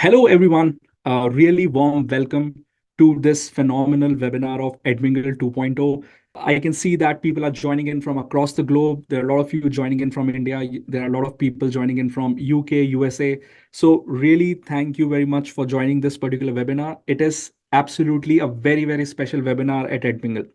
Hello, everyone. Really warm welcome to this phenomenal webinar of Edmingle 2.0. I can see that people are joining in from across the globe. There are a lot of you joining in from India. There are a lot of people joining in from UK, USA. So really, thank you very much for joining this particular webinar. It is absolutely a very, very special webinar at Edmingle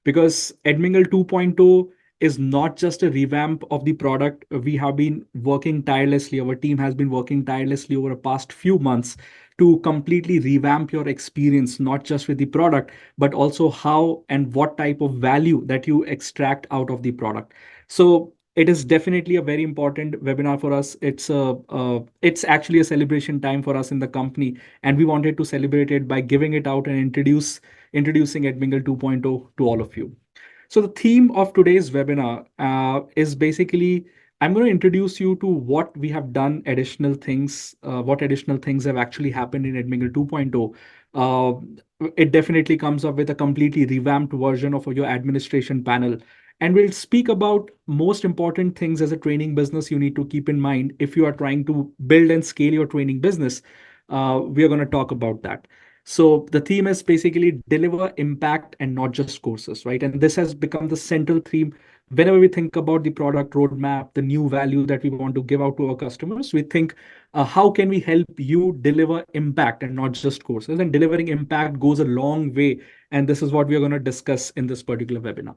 because Edmingle 2.0 is not just a revamp of the product. We have been working tirelessly. Our team has been working tirelessly over the past few months to completely revamp your experience, not just with the product, but also how and what type of value that you extract out of the product. So it is definitely a very important webinar for us. It's actually a celebration time for us in the company, and we wanted to celebrate it by giving it out and introducing Edmingle 2.0 to all of you. So the theme of today's webinar is basically I'm going to introduce you to what we have done, additional things, what additional things have actually happened in Edmingle 2.0. Uh, it definitely comes up with a completely revamped version of your administration panel. And we'll speak about most important things as a training business you need to keep in mind if you are trying to build and scale your training business. We are going to talk about that. So the theme is basically deliver impact and not just courses, right? And this has become the central theme whenever we think about the product roadmap, the new value that we want to give out to our customers. We think, how can we help you deliver impact and not just courses? And delivering impact goes a long way. And this is what we are going to discuss in this particular webinar.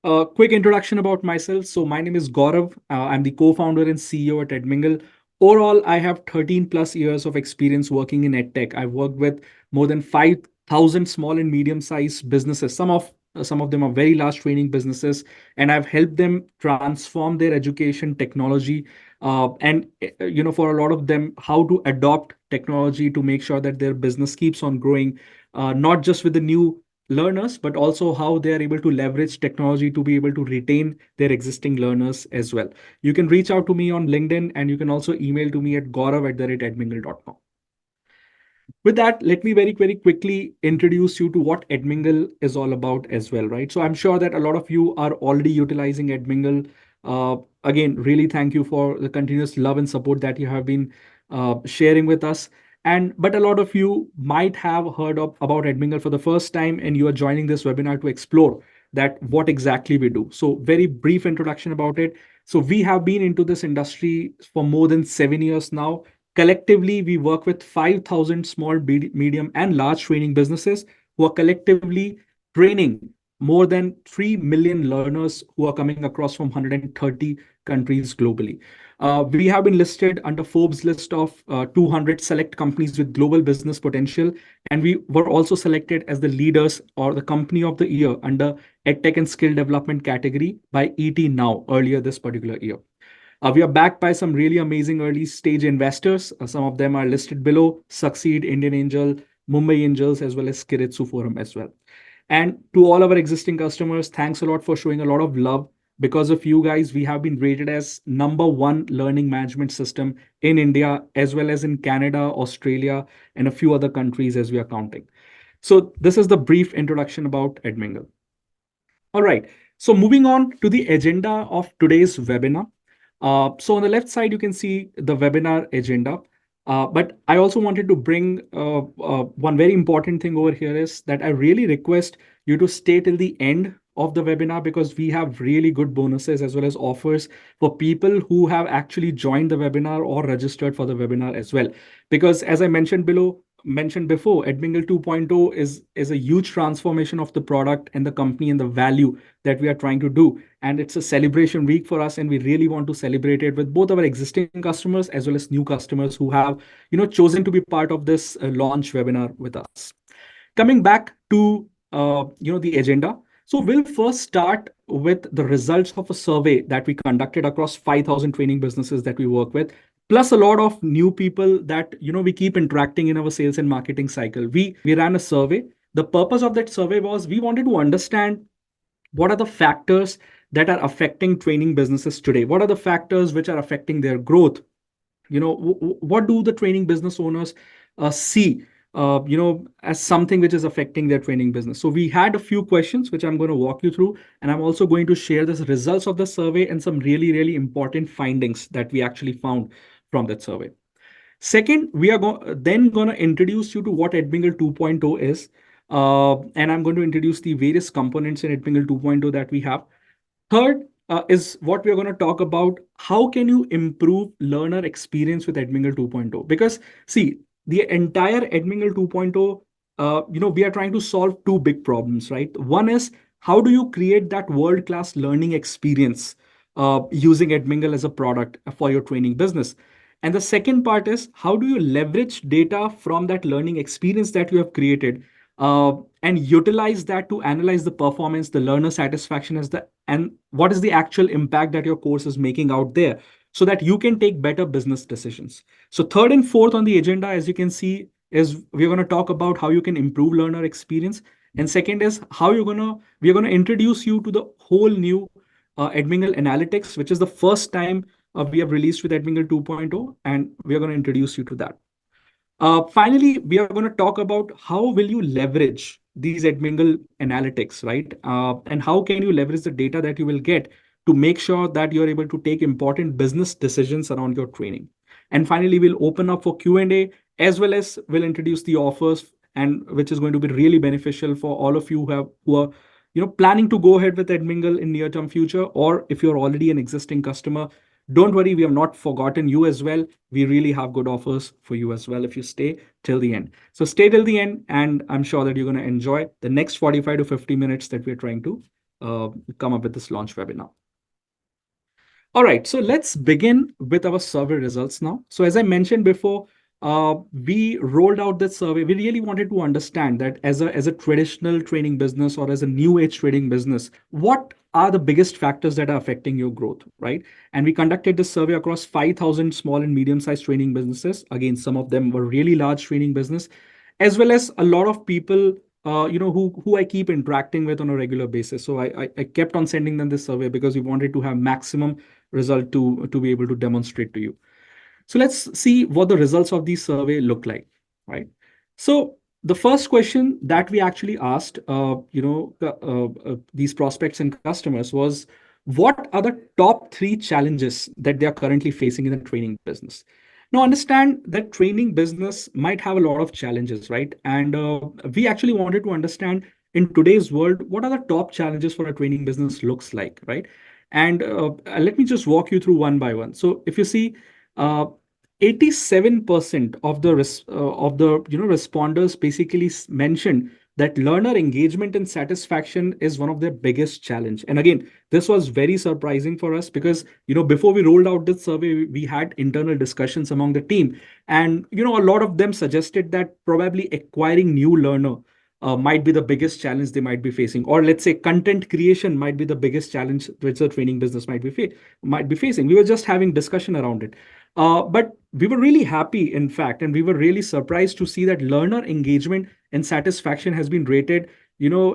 A quick introduction about myself. So my name is Gaurav. I'm the co-founder and CEO at Edmingle. Overall, I have 13 plus years of experience working in edtech. I've worked with more than 5,000 small and medium-sized businesses. Some of them are very large training businesses, and I've helped them transform their education technology. And for a lot of them, how to adopt technology to make sure that their business keeps on growing, not just with the new learners, but also how they are able to leverage technology to be able to retain their existing learners as well. You can reach out to me on LinkedIn, and you can also email to me at gaurav@edmingle.com. With that, let me very, very quickly introduce you to what Edmingle is all about as well, right? So I'm sure that a lot of you are already utilizing Edmingle. Again, really thank you for the continuous love and support that you have been sharing with us. But a lot of you might have heard about Edmingle for the first time, and you are joining this webinar to explore that what exactly we do. So very brief introduction about it. So we have been into this industry for more than 7 years now. Collectively, we work with 5,000 small, medium, and large training businesses who are collectively training more than 3 million learners who are coming across from 130 countries globally. We have been listed under Forbes list of 200 select companies with global business potential. And we were also selected as the leaders or the company of the year under EdTech and skill development category by ET Now earlier this particular year. We are backed by some really amazing early stage investors. Some of them are listed below: Succeed, Indian Angel, Mumbai Angels, as well as Kiritsu Forum as well. And to all our existing customers, thanks a lot for showing a lot of love. Because of you guys, we have been rated as #1 learning management system in India, as well as in Canada, Australia, and a few other countries as we are counting. So this is the brief introduction about Edmingle. All right. So moving on to the agenda of today's webinar. So on the left side, you can see the webinar agenda. But I also wanted to bring one very important thing over here is that I really request you to stay till the end of the webinar because we have really good bonuses as well as offers for people who have actually joined the webinar or registered for the webinar as well. Because as I mentioned before, Edmingle 2.0 is a huge transformation of the product and the company and the value that we are trying to do. And it's a celebration week for us, and we really want to celebrate it with both our existing customers as well as new customers who have chosen to be part of this launch webinar with us. Coming back to the agenda. So we'll first start with the results of a survey that we conducted across 5,000 training businesses that we work with, plus a lot of new people that we keep interacting in our sales and marketing cycle. We ran a survey. The purpose of that survey was we wanted to understand what are the factors that are affecting training businesses today. What are the factors which are affecting their growth? What do the training business owners see as something which is affecting their training business? So we had a few questions which I'm going to walk you through, and I'm also going to share the results of the survey and some really, really important findings that we actually found from that survey. Second, we are then going to introduce you to what Edmingle 2.0 is. And I'm going to introduce the various components in Edmingle 2.0 that we have. Third is what we're going to talk about. How can you improve learner experience with Edmingle 2.0? Because see, the entire Edmingle 2.0, we are trying to solve two big problems, right? One is how do you create that world-class learning experience using Edmingle as a product for your training business? And the second part is how do you leverage data from that learning experience that you have created uh, and utilize that to analyze the performance, the learner satisfaction as the and what is the actual impact that your course is making out there, so that you can take better business decisions. So third and fourth on the agenda, as you can see, is we're going to talk about how you can improve learner experience. And second is how we're going to introduce you to the whole new Edmingle Analytics, which is the first time we have released with Edmingle 2.0, and we are going to introduce you to that. Finally, we are going to talk about how will you leverage these Edmingle analytics, right? And how can you leverage the data that you will get to make sure that you're able to take important business decisions around your training. And finally, we'll open up for Q&A, as well as we'll introduce the offers, and which is going to be really beneficial for all of you who are planning to go ahead with Edmingle in near term future, or if you're already an existing customer, don't worry, we have not forgotten you as well. We really have good offers for you as well if you stay till the end. So stay till the end, and I'm sure that you're going to enjoy the next 45 to 50 minutes that we're trying to come up with this launch webinar. All right, so let's begin with our survey results now. So as I mentioned before, we rolled out this survey. We really wanted to understand that as a traditional training business or as a new age trading business, what are the biggest factors that are affecting your growth, right? And we conducted this survey across 5,000 small and medium-sized training businesses. Again, some of them were really large training business, as well as a lot of people who I keep interacting with on a regular basis. So I kept on sending them this survey because we wanted to have maximum result to be able to demonstrate to you. So let's see what the results of these survey look like, right? So the first question that we actually asked, these prospects and customers was, what are the top three challenges that they are currently facing in the training business? Now, understand that training business might have a lot of challenges, right? And we actually wanted to understand in today's world, what are the top challenges for a training business looks like, right? And let me just walk you through one by one. So if you see, uh, 87% of the responders basically mentioned that learner engagement and satisfaction is one of their biggest challenge. And again, this was very surprising for us because before we rolled out this survey, we had internal discussions among the team, and a lot of them suggested that probably acquiring new learner might be the biggest challenge they might be facing, or let's say content creation might be the biggest challenge which the training business might be facing. We were just having discussion around it, but we were really happy, in fact, and we were really surprised to see that learner engagement and satisfaction has been rated,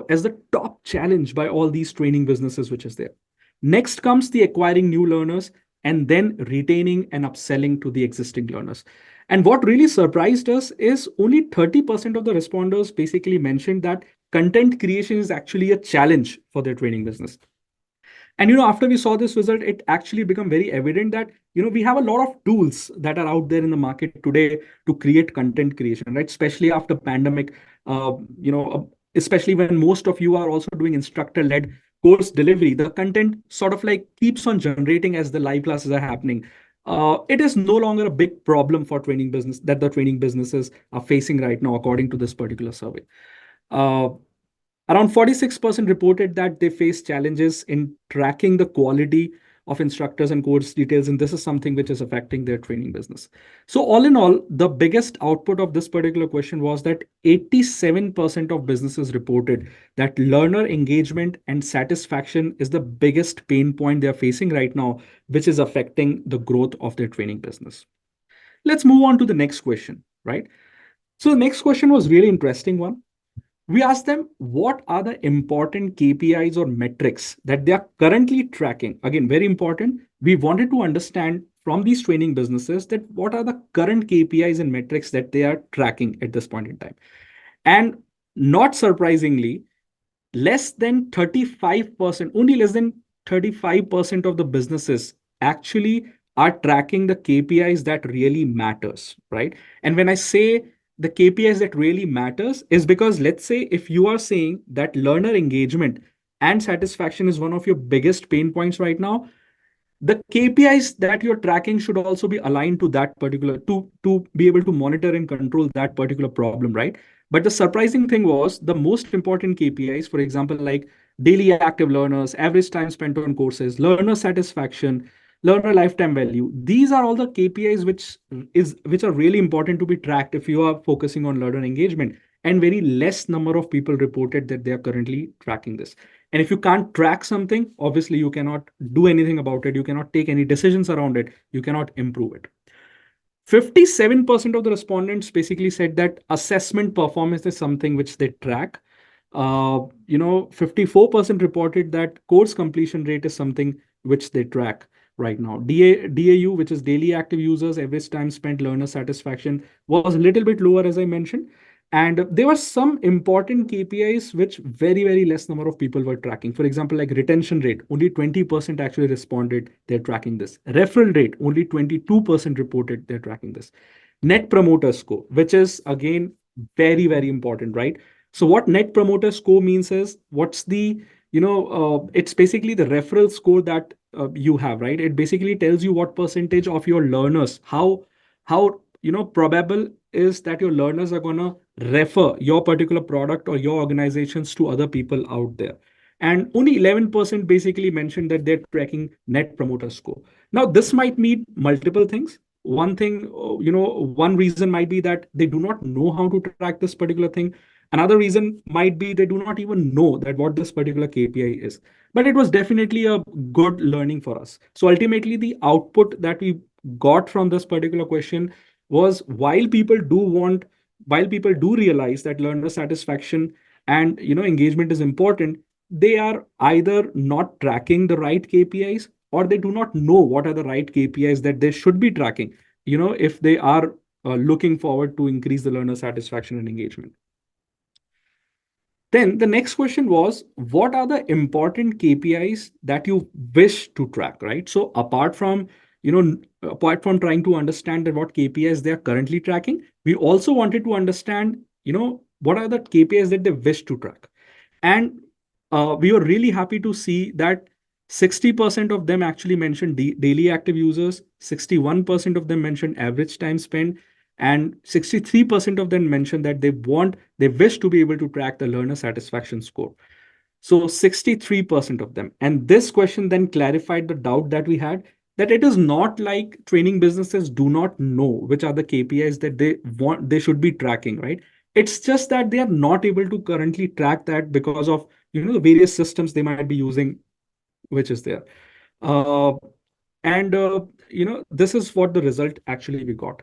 as the top challenge by all these training businesses, which is there. Next comes the acquiring new learners, and then retaining and upselling to the existing learners. And what really surprised us is only 30% of the responders basically mentioned that content creation is actually a challenge for their training business. And after we saw this result, it actually became very evident that we have a lot of tools that are out there in the market today to create content creation, right? Especially after pandemic, especially when most of you are also doing instructor-led course delivery, the content sort of like keeps on generating as the live classes are happening. It is no longer a big problem for training business that the training businesses are facing right now, according to this particular survey. Uh, Around 46% reported that they face challenges in tracking the quality of instructors and course details, and this is something which is affecting their training business. So, all in all, the biggest output of this particular question was that 87% of businesses reported that learner engagement and satisfaction is the biggest pain point they are facing right now, which is affecting the growth of their training business. Let's move on to the next question, right? So, the next question was really interesting one. We asked them what are the important KPIs or metrics that they are currently tracking. Again, very important. We wanted to understand from these training businesses that what are the current KPIs and metrics that they are tracking at this point in time. And not surprisingly, less than 35%, only less than 35% of the businesses actually are tracking the KPIs that really matters, right? And when I say the KPIs that really matters is because, let's say, if you are saying that learner engagement and satisfaction is one of your biggest pain points right now, the KPIs that you're tracking should also be aligned to that particular, to be able to monitor and control that particular problem, right? But the surprising thing was the most important KPIs, for example, like daily active learners, average time spent on courses, learner satisfaction, learner lifetime value. These are all the KPIs which are really important to be tracked if you are focusing on learner engagement. And very less number of people reported that they are currently tracking this. And if you can't track something, obviously you cannot do anything about it. You cannot take any decisions around it. You cannot improve it. 57% of the respondents basically said that assessment performance is something which they track. 54% reported that course completion rate is something which they track right now. DAU, which is daily active users, average time spent, learner satisfaction, was a little bit lower, as I mentioned. And there were some important KPIs which very, very less number of people were tracking. For example, like retention rate, only 20% actually responded they're tracking this. Referral rate, only 22% reported they're tracking this. Net promoter score, which is again very, very important, right? So what net promoter score means is what's the, it's basically the referral score that you have, right? It basically tells you what percentage of your learners, how probable is that your learners are going to refer your particular product or your organizations to other people out there. And only 11% basically mentioned that they're tracking net promoter score. Now, this might mean multiple things. One thing, one reason might be that they do not know how to track this particular thing. Another reason might be they do not even know that what this particular KPI is. But it was definitely a good learning for us. So ultimately, the output that we got from this particular question was while people do realize that learner satisfaction and engagement is important, they are either not tracking the right KPIs or they do not know what are the right KPIs that they should be tracking, if they are looking forward to increase the learner satisfaction and engagement. Then the next question was, what are the important KPIs that you wish to track, right? So apart from trying to understand that what KPIs they are currently tracking, we also wanted to understand, what are the KPIs that they wish to track. And we were really happy to see that 60% of them actually mentioned daily active users, 61% of them mentioned average time spent, and 63% of them mentioned that they wish to be able to track the learner satisfaction score. So 63% of them. And this question then clarified the doubt that we had, that it is not like training businesses do not know which are the KPIs that they should be tracking, right? It's just that they are not able to currently track that because of the various systems they might be using, which is there. Uh, and this is what the result actually we got.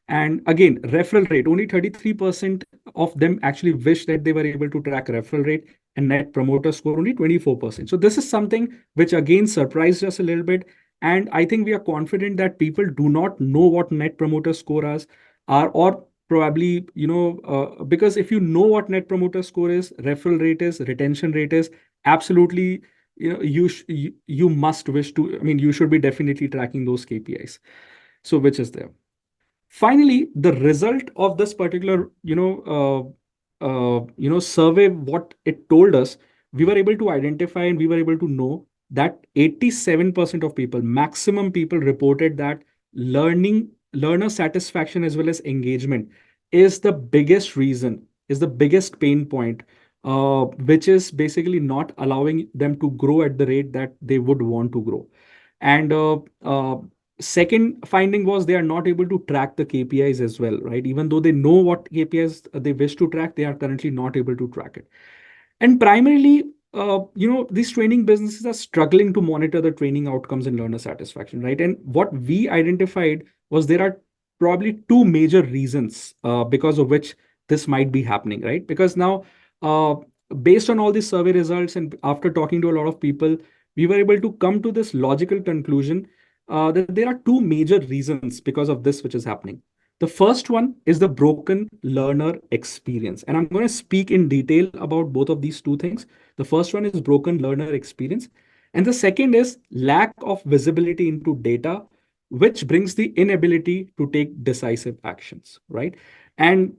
And again, referral rate, only 33% of them actually wish that they were able to track referral rate, and net promoter score only 24%. So this is something which again surprised us a little bit. And I think we are confident that people do not know what net promoter score are, or probably, because if you know what net promoter score is, referral rate is, retention rate is, absolutely, you must wish to, I mean, you should be definitely tracking those KPIs. So which is there. Finally, the result of this particular survey, what it told us, we were able to identify and we were able to know that 87% of people, maximum people, reported that learner satisfaction as well as engagement is the biggest reason, is the biggest pain point, which is basically not allowing them to grow at the rate that they would want to grow. And second finding was they are not able to track the KPIs as well, right? Even though they know what KPIs they wish to track, they are currently not able to track it. And primarily, these training businesses are struggling to monitor the training outcomes and learner satisfaction, right? And what we identified was there are probably two major reasons because of which this might be happening, right? Because now, uh, based on all these survey results and after talking to a lot of people, we were able to come to this logical conclusion that there are two major reasons because of this which is happening. The first one is the broken learner experience. And I'm going to speak in detail about both of these two things. The first one is broken learner experience. And the second is lack of visibility into data, which brings the inability to take decisive actions, right? And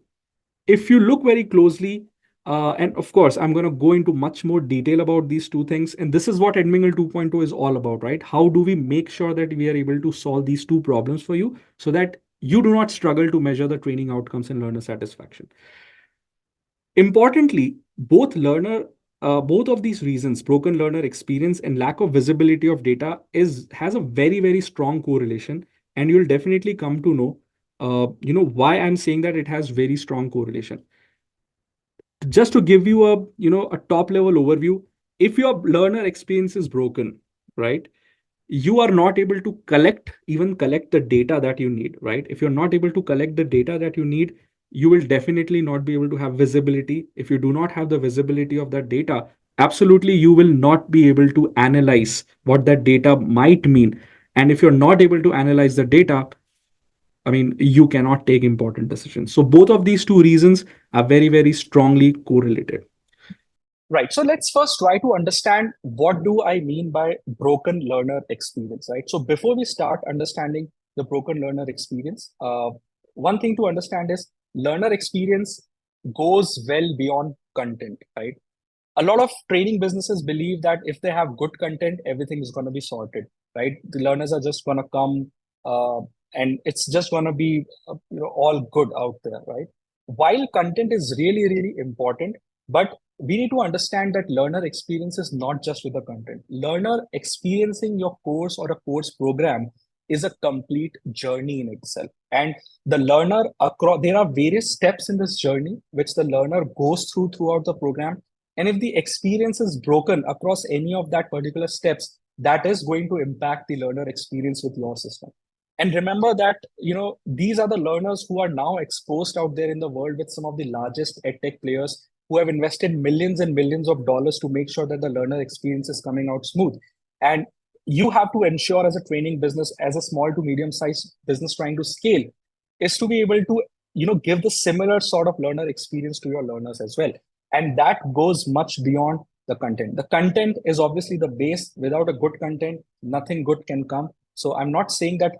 if you look very closely, and of course, I'm going to go into much more detail about these two things. And this is what Edmingle 2.0 is all about, right? How do we make sure that we are able to solve these two problems for you so that you do not struggle to measure the training outcomes and learner satisfaction? Importantly, both of these reasons, broken learner experience and lack of visibility of data, is has a very strong correlation, and you'll definitely come to know, why I'm saying that it has very strong correlation. Just to give you a top level overview, if your learner experience is broken, right, you are not able to collect the data that you need, right? If you're not able to collect the data that you need, you will definitely not be able to have visibility. If you do not have the visibility of that data, absolutely you will not be able to analyze what that data might mean. And if you're not able to analyze the data, I mean, you cannot take important decisions. So both of these two reasons are very strongly correlated. Right. So let's first try to understand what do I mean by broken learner experience, right? So before we start understanding the broken learner experience, one thing to understand is learner experience goes well beyond content, right? A lot of training businesses believe that if they have good content, everything is going to be sorted, right? The learners are just going to come, uh, and it's just going to be all good out there, right? While content is really important, but we need to understand that learner experience is not just with the content. Learner experiencing your course or a course program is a complete journey in itself. And the learner across there are various steps in this journey which the learner goes throughout the program, and if the experience is broken across any of that particular steps, that is going to impact the learner experience with your system. And remember that, these are the learners who are now exposed out there in the world with some of the largest edtech players who have invested millions and millions of dollars to make sure that the learner experience is coming out smooth. And you have to ensure as a training business, as a small to medium sized business trying to scale, is to be able to, give the similar sort of learner experience to your learners as well. And that goes much beyond the content. The content is obviously the base. Without a good content, nothing good can come. So I'm not saying that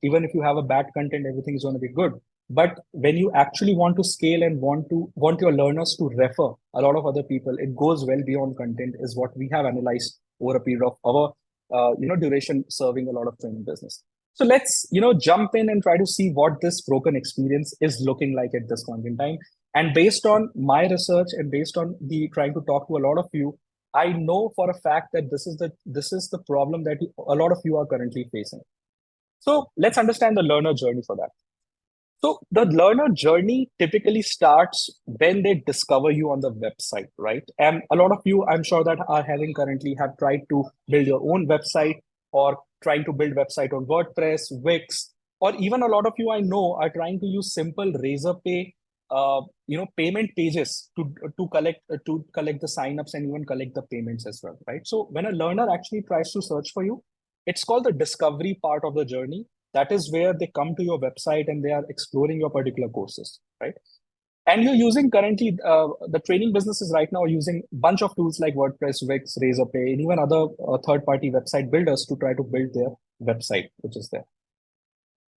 even if you have a bad content, everything is going to be good. But when you actually want to scale and want your learners to refer a lot of other people, it goes well beyond content, is what we have analyzed over a period of our duration serving a lot of training business. So let's jump in and try to see what this broken experience is looking like at this point in time. And based on my research and based on the trying to talk to a lot of you, I know for a fact that this is the problem that a lot of you are currently facing. So let's understand the learner journey for that. So the learner journey typically starts when they discover you on the website, right? And a lot of you, I'm sure, that are having currently have tried to build your own website or trying to build website on WordPress, Wix, or even a lot of you I know are trying to use simple Razorpay, payment pages to collect the signups and even collect the payments as well, right? So when a learner actually tries to search for you, it's called the discovery part of the journey. That is where they come to your website and they are exploring your particular courses, right? And you're using currently the training businesses right now are using a bunch of tools like WordPress, Wix, Razorpay, and even other third-party website builders to try to build their website, which is there.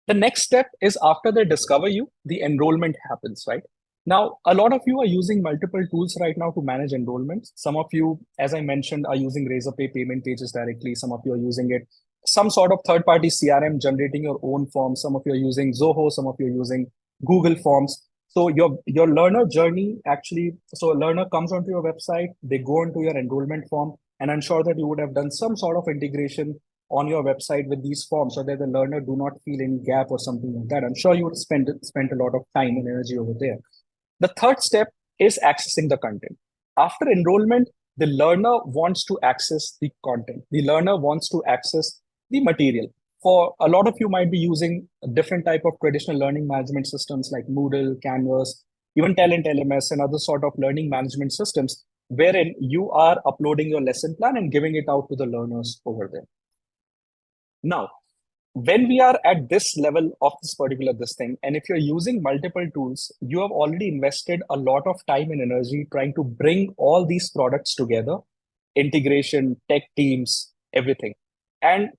The next step is after they discover you, the enrollment happens, right? Now, a lot of you are using multiple tools right now to manage enrollments. Some of you, as I mentioned, are using Razorpay payment pages directly. Some of you are using it, some sort of third-party CRM generating your own forms. Some of you are using Zoho. Some of you are using Google Forms. So your learner journey actually, so a learner comes onto your website, they go onto your enrollment form, and I'm sure that you would have done some sort of integration on your website with these forms so that the learner do not feel any gap or something like that. I'm sure you would spend a lot of time and energy over there. The third step is accessing the content. After enrollment, the learner wants to access the content. The learner wants to access the material. For a lot of you might be using a different type of traditional learning management systems like Moodle, Canvas, even Talent LMS and other sort of learning management systems wherein you are uploading your lesson plan and giving it out to the learners over there. Now, when we are at this level of this particular this thing, and if you're using multiple tools, you have already invested a lot of time and energy trying to bring all these products together, integration, tech teams, everything. And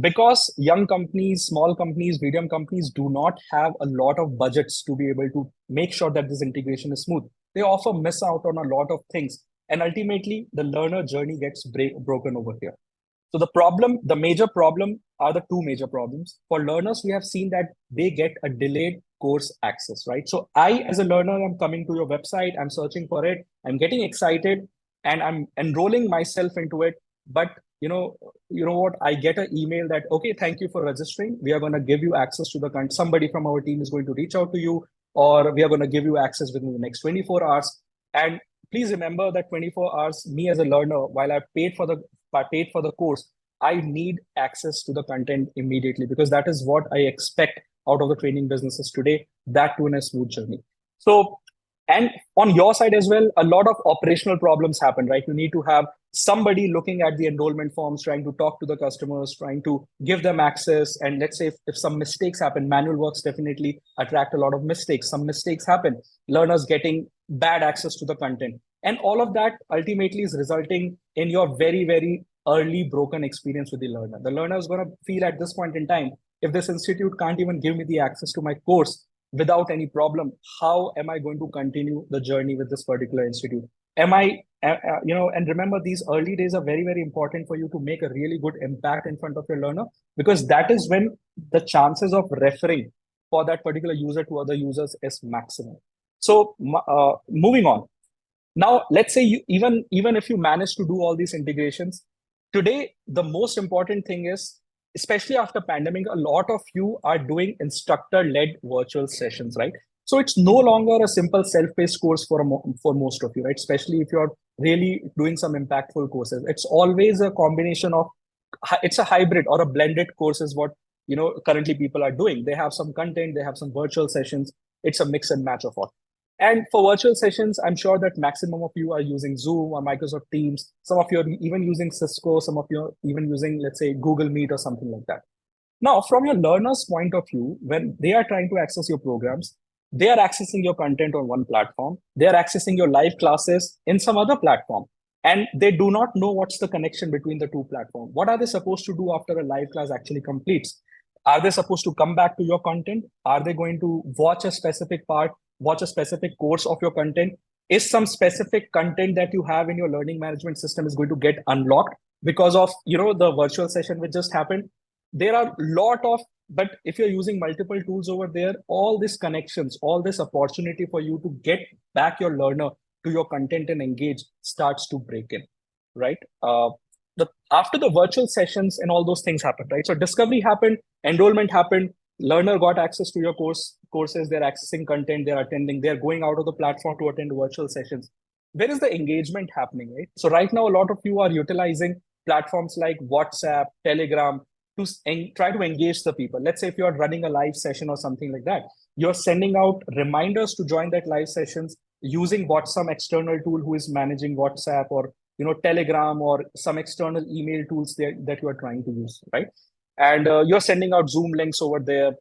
because young companies, small companies, medium companies do not have a lot of budgets to be able to make sure that this integration is smooth, they often miss out on a lot of things, and ultimately the learner journey gets broken over here. So the major problem are the two major problems. For learners, we have seen that they get a delayed course access, right? So I, as a learner, I'm coming to your website, I'm searching for it, I'm getting excited, and I'm enrolling myself into it. But what? I get an email that, okay, thank you for registering. We are going to give you access to the content. Somebody from our team is going to reach out to you, or we are going to give you access within the next 24 hours. And please remember that 24 hours, me as a learner, while I paid for the course, I need access to the content immediately, because that is what I expect out of the training businesses today, that too in a smooth journey. So, and on your side as well, a lot of operational problems happen, right? You need to have somebody looking at the enrollment forms, trying to talk to the customers, trying to give them access. And let's say if some mistakes happen, manual works definitely attract a lot of mistakes. Some mistakes happen, learners getting bad access to the content. And all of that ultimately is resulting in your very, very early broken experience with the learner. The learner is going to feel at this point in time, if this institute can't even give me the access to my course without any problem, how am I going to continue the journey with this particular institute? Am I, and remember, these early days are very, very important for you to make a really good impact in front of your learner, because that is when the chances of referring for that particular user to other users is maximum. So, moving on. Now, let's say even if you manage to do all these integrations, today the most important thing is, especially after pandemic, a lot of you are doing instructor-led virtual sessions, right? So it's no longer a simple self-paced course for most of you, right? Especially if you're really doing some impactful courses. It's always a combination of, it's a hybrid or a blended course is what currently people are doing. They have some content, they have some virtual sessions. It's a mix and match of all. And for virtual sessions, I'm sure that maximum of you are using Zoom or Microsoft Teams. Some of you are even using Cisco. Some of you are even using, let's say, Google Meet or something like that. Now, from your learner's point of view, when they are trying to access your programs, they are accessing your content on one platform. They are accessing your live classes in some other platform. And they do not know what's the connection between the two platforms. What are they supposed to do after a live class actually completes? Are they supposed to come back to your content? Are they going to watch a specific part, watch a specific course of your content? Is some specific content that you have in your learning management system is going to get unlocked because of the virtual session which just happened? There are a lot of, but if you're using multiple tools over there, all these connections, all this opportunity for you to get back your learner to your content and engage starts to break in, right? After the virtual sessions and all those things happened, right? So discovery happened, enrollment happened, learner got access to your courses, they're accessing content, they're attending, they're going out of the platform to attend virtual sessions. Where is the engagement happening, right? So right now, a lot of you are utilizing platforms like WhatsApp, Telegram to try to engage the people. Let's say if you're running a live session or something like that, you're sending out reminders to join that live sessions using some external tool who is managing WhatsApp, or Telegram, or some external email tools that you are trying to use, right? And you're sending out Zoom links over there.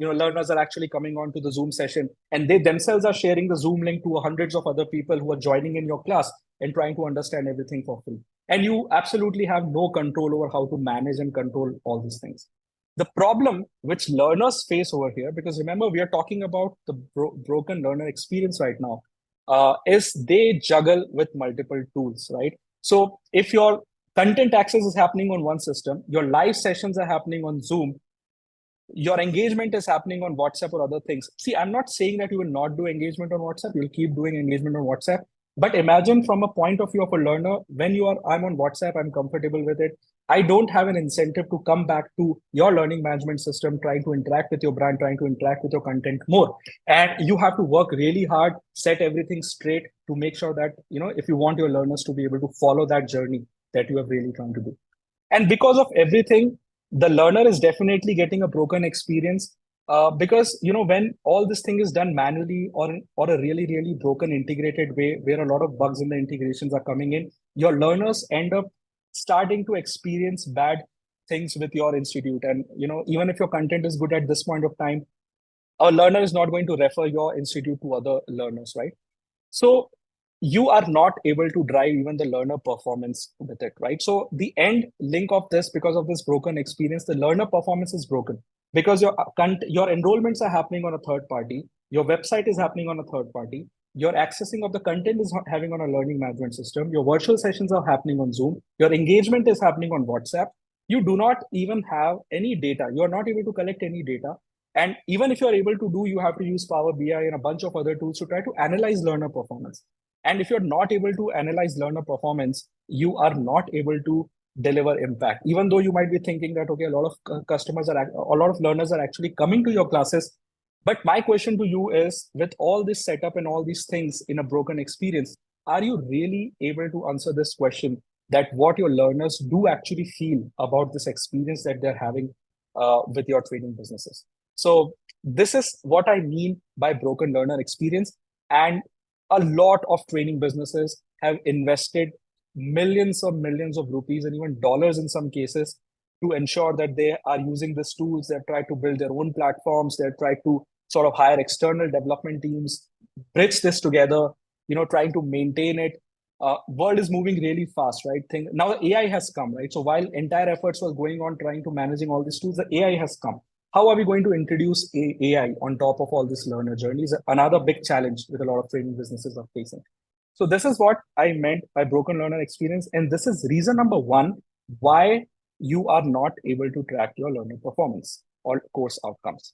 Learners are actually coming on to the Zoom session, and they themselves are sharing the Zoom link to hundreds of other people who are joining in your class and trying to understand everything for free. And you absolutely have no control over how to manage and control all these things. The problem which learners face over here, because remember, we are talking about the broken learner experience right now, is they juggle with multiple tools, right? So if your content access is happening on one system, your live sessions are happening on Zoom, your engagement is happening on WhatsApp or other things. See, I'm not saying that you will not do engagement on WhatsApp, you'll keep doing engagement on WhatsApp. But imagine from a point of view of a learner, I'm on WhatsApp, I'm comfortable with it. I don't have an incentive to come back to your learning management system, trying to interact with your brand, trying to interact with your content more. And you have to work really hard, set everything straight to make sure that, if you want your learners to be able to follow that journey that you are really trying to do. And because of everything, the learner is definitely getting a broken experience, because when all this thing is done manually, or a really, really broken integrated way where a lot of bugs in the integrations are coming in, your learners end up starting to experience bad things with your institute. And even if your content is good at this point of time, a learner is not going to refer your institute to other learners, right? So you are not able to drive even the learner performance with it, right? So the end link of this, because of this broken experience, the learner performance is broken because your enrollments are happening on a third party, your website is happening on a third party, your accessing of the content is having on a learning management system, your virtual sessions are happening on Zoom, your engagement is happening on WhatsApp. You do not even have any data. You are not able to collect any data. And even if you are able to do, you have to use Power BI and a bunch of other tools to try to analyze learner performance. And if you're not able to analyze learner performance, you are not able to deliver impact. Even though you might be thinking that, okay, a lot of a lot of learners are actually coming to your classes. But my question to you is, with all this setup and all these things in a broken experience, are you really able to answer this question, that what your learners do actually feel about this experience that they're having with your training businesses? So this is what I mean by broken learner experience. And a lot of training businesses have invested millions of rupees and even dollars in some cases to ensure that they are using these tools. They've tried to build their own platforms. They've tried to sort of hire external development teams, bridge this together, trying to maintain it. World is moving really fast, right? Now the AI has come, right? So while entire efforts was going on trying to managing all these tools, the AI has come. How are we going to introduce AI on top of all this learner journeys? Another big challenge with a lot of training businesses are facing. So this is what I meant by broken learner experience. And this is reason number one why you are not able to track your learner performance or course outcomes.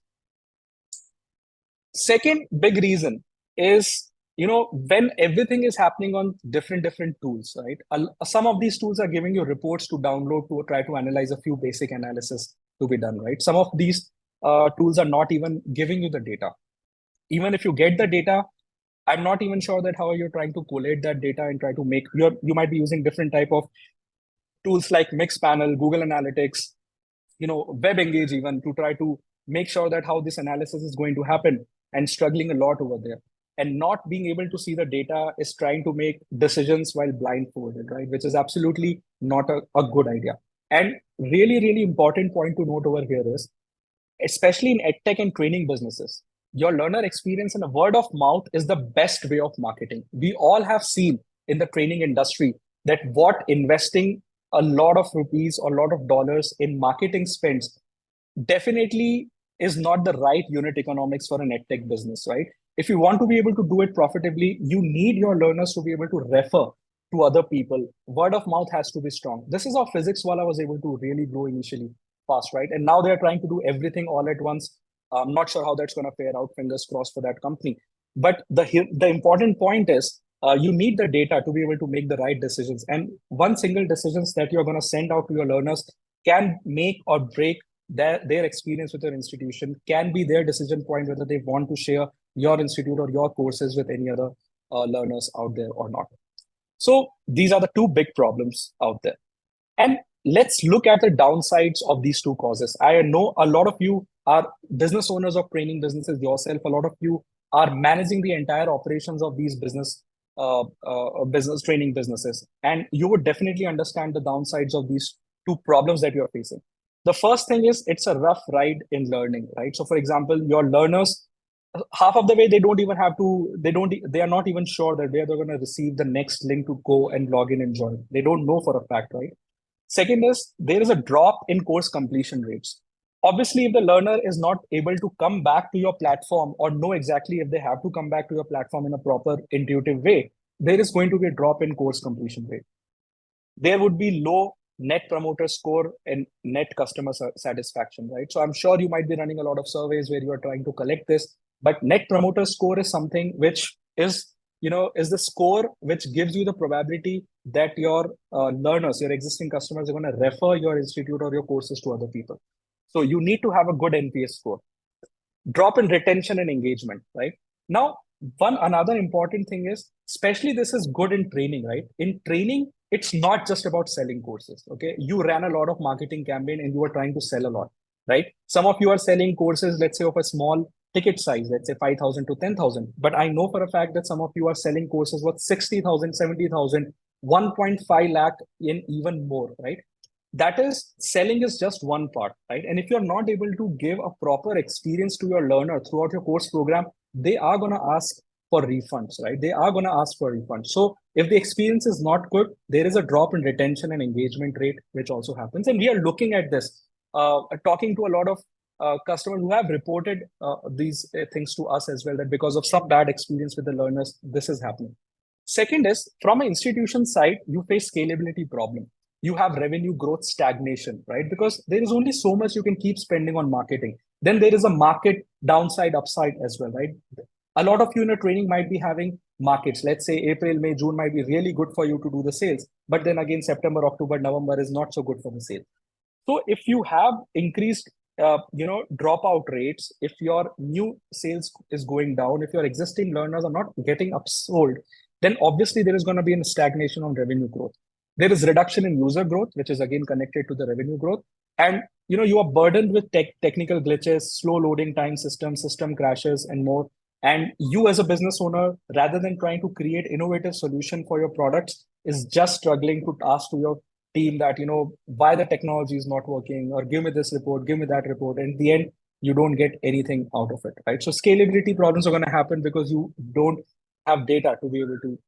Second big reason is, when everything is happening on different tools, right? Some of these tools are giving you reports to download to try to analyze a few basic analysis to be done, right? Some of these tools are not even giving you the data. Even if you get the data, I'm not even sure that how you're trying to collate that data and try to make you might be using different type of tools like Mixpanel, Google Analytics, Web Engage, even to try to make sure that how this analysis is going to happen, and struggling a lot over there. And not being able to see the data is trying to make decisions while blindfolded, right? Which is absolutely not a good idea. And really important point to note over here is, especially in edtech and training businesses, your learner experience and a word of mouth is the best way of marketing. We all have seen in the training industry that what investing a lot of rupees or a lot of dollars in marketing spends definitely is not the right unit economics for an edtech business, right? If you want to be able to do it profitably, you need your learners to be able to refer to other people. Word of mouth has to be strong. This is how physics wala was able to really grow initially fast, right? And now they're trying to do everything all at once. I'm not sure how that's going to fare out. Fingers crossed for that company. But the important point is, you need the data to be able to make the right decisions. And one single decisions that you're going to send out to your learners can make or break their experience with your institution, can be their decision point whether they want to share your institute or your courses with any other learners out there or not. So these are the two big problems out there. And let's look at the downsides of these two causes. I know a lot of you are business owners of training businesses yourself. A lot of you are managing the entire operations of these business training businesses, and you would definitely understand the downsides of these two problems that you're facing. The first thing is, it's a rough ride in learning, right? So, for example, your learners, half of the way they are not even sure that where they're going to receive the next link to go and log in and join. They don't know for a fact, right? Second is, there is a drop in course completion rates. Obviously, if the learner is not able to come back to your platform or know exactly if they have to come back to your platform in a proper intuitive way, there is going to be a drop in course completion rate. There would be low net promoter score and net customer satisfaction, right? So I'm sure you might be running a lot of surveys where you are trying to collect this, but net promoter score is something which is the score which gives you the probability that your learners, your existing customers, are going to refer your institute or your courses to other people. So you need to have a good NPS score. Drop in retention and engagement, right? Now, one another important thing is, especially this is good in training, right? In training, it's not just about selling courses. Okay, you ran a lot of marketing campaign and you are trying to sell a lot, right? Some of you are selling courses, let's say of a small ticket size, let's say 5,000 to 10,000. But I know for a fact that some of you are selling courses worth 60,000, 70,000, 1.5 lakh in even more, right? That is, selling is just one part, right? And if you're not able to give a proper experience to your learner throughout your course program, they are going to ask for refunds, right? They are going to ask for refunds. So if the experience is not good, there is a drop in retention and engagement rate, which also happens. And we are looking at this, talking to a lot of customers who have reported these things to us as well, that because of some bad experience with the learners, this is happening. Second is, from an institution side, you face scalability problem. You have revenue growth stagnation, right? Because there is only so much you can keep spending on marketing. Then there is a market downside, upside as well, right? A lot of you in a training might be having markets. Let's say April, May, June might be really good for you to do the sales. But then again, September, October, November is not so good for the sales. So if you have increased, dropout rates, if your new sales is going down, if your existing learners are not getting upsold, then obviously there is going to be a stagnation on revenue growth. There is reduction in user growth, which is again connected to the revenue growth. And you are burdened with technical glitches, slow loading time system crashes, and more. And you as a business owner, rather than trying to create innovative solution for your products, is just struggling to ask to your team that why the technology is not working, or give me this report, give me that report, and in the end you don't get anything out of it, right? So scalability problems are going to happen because you don't have data to be able to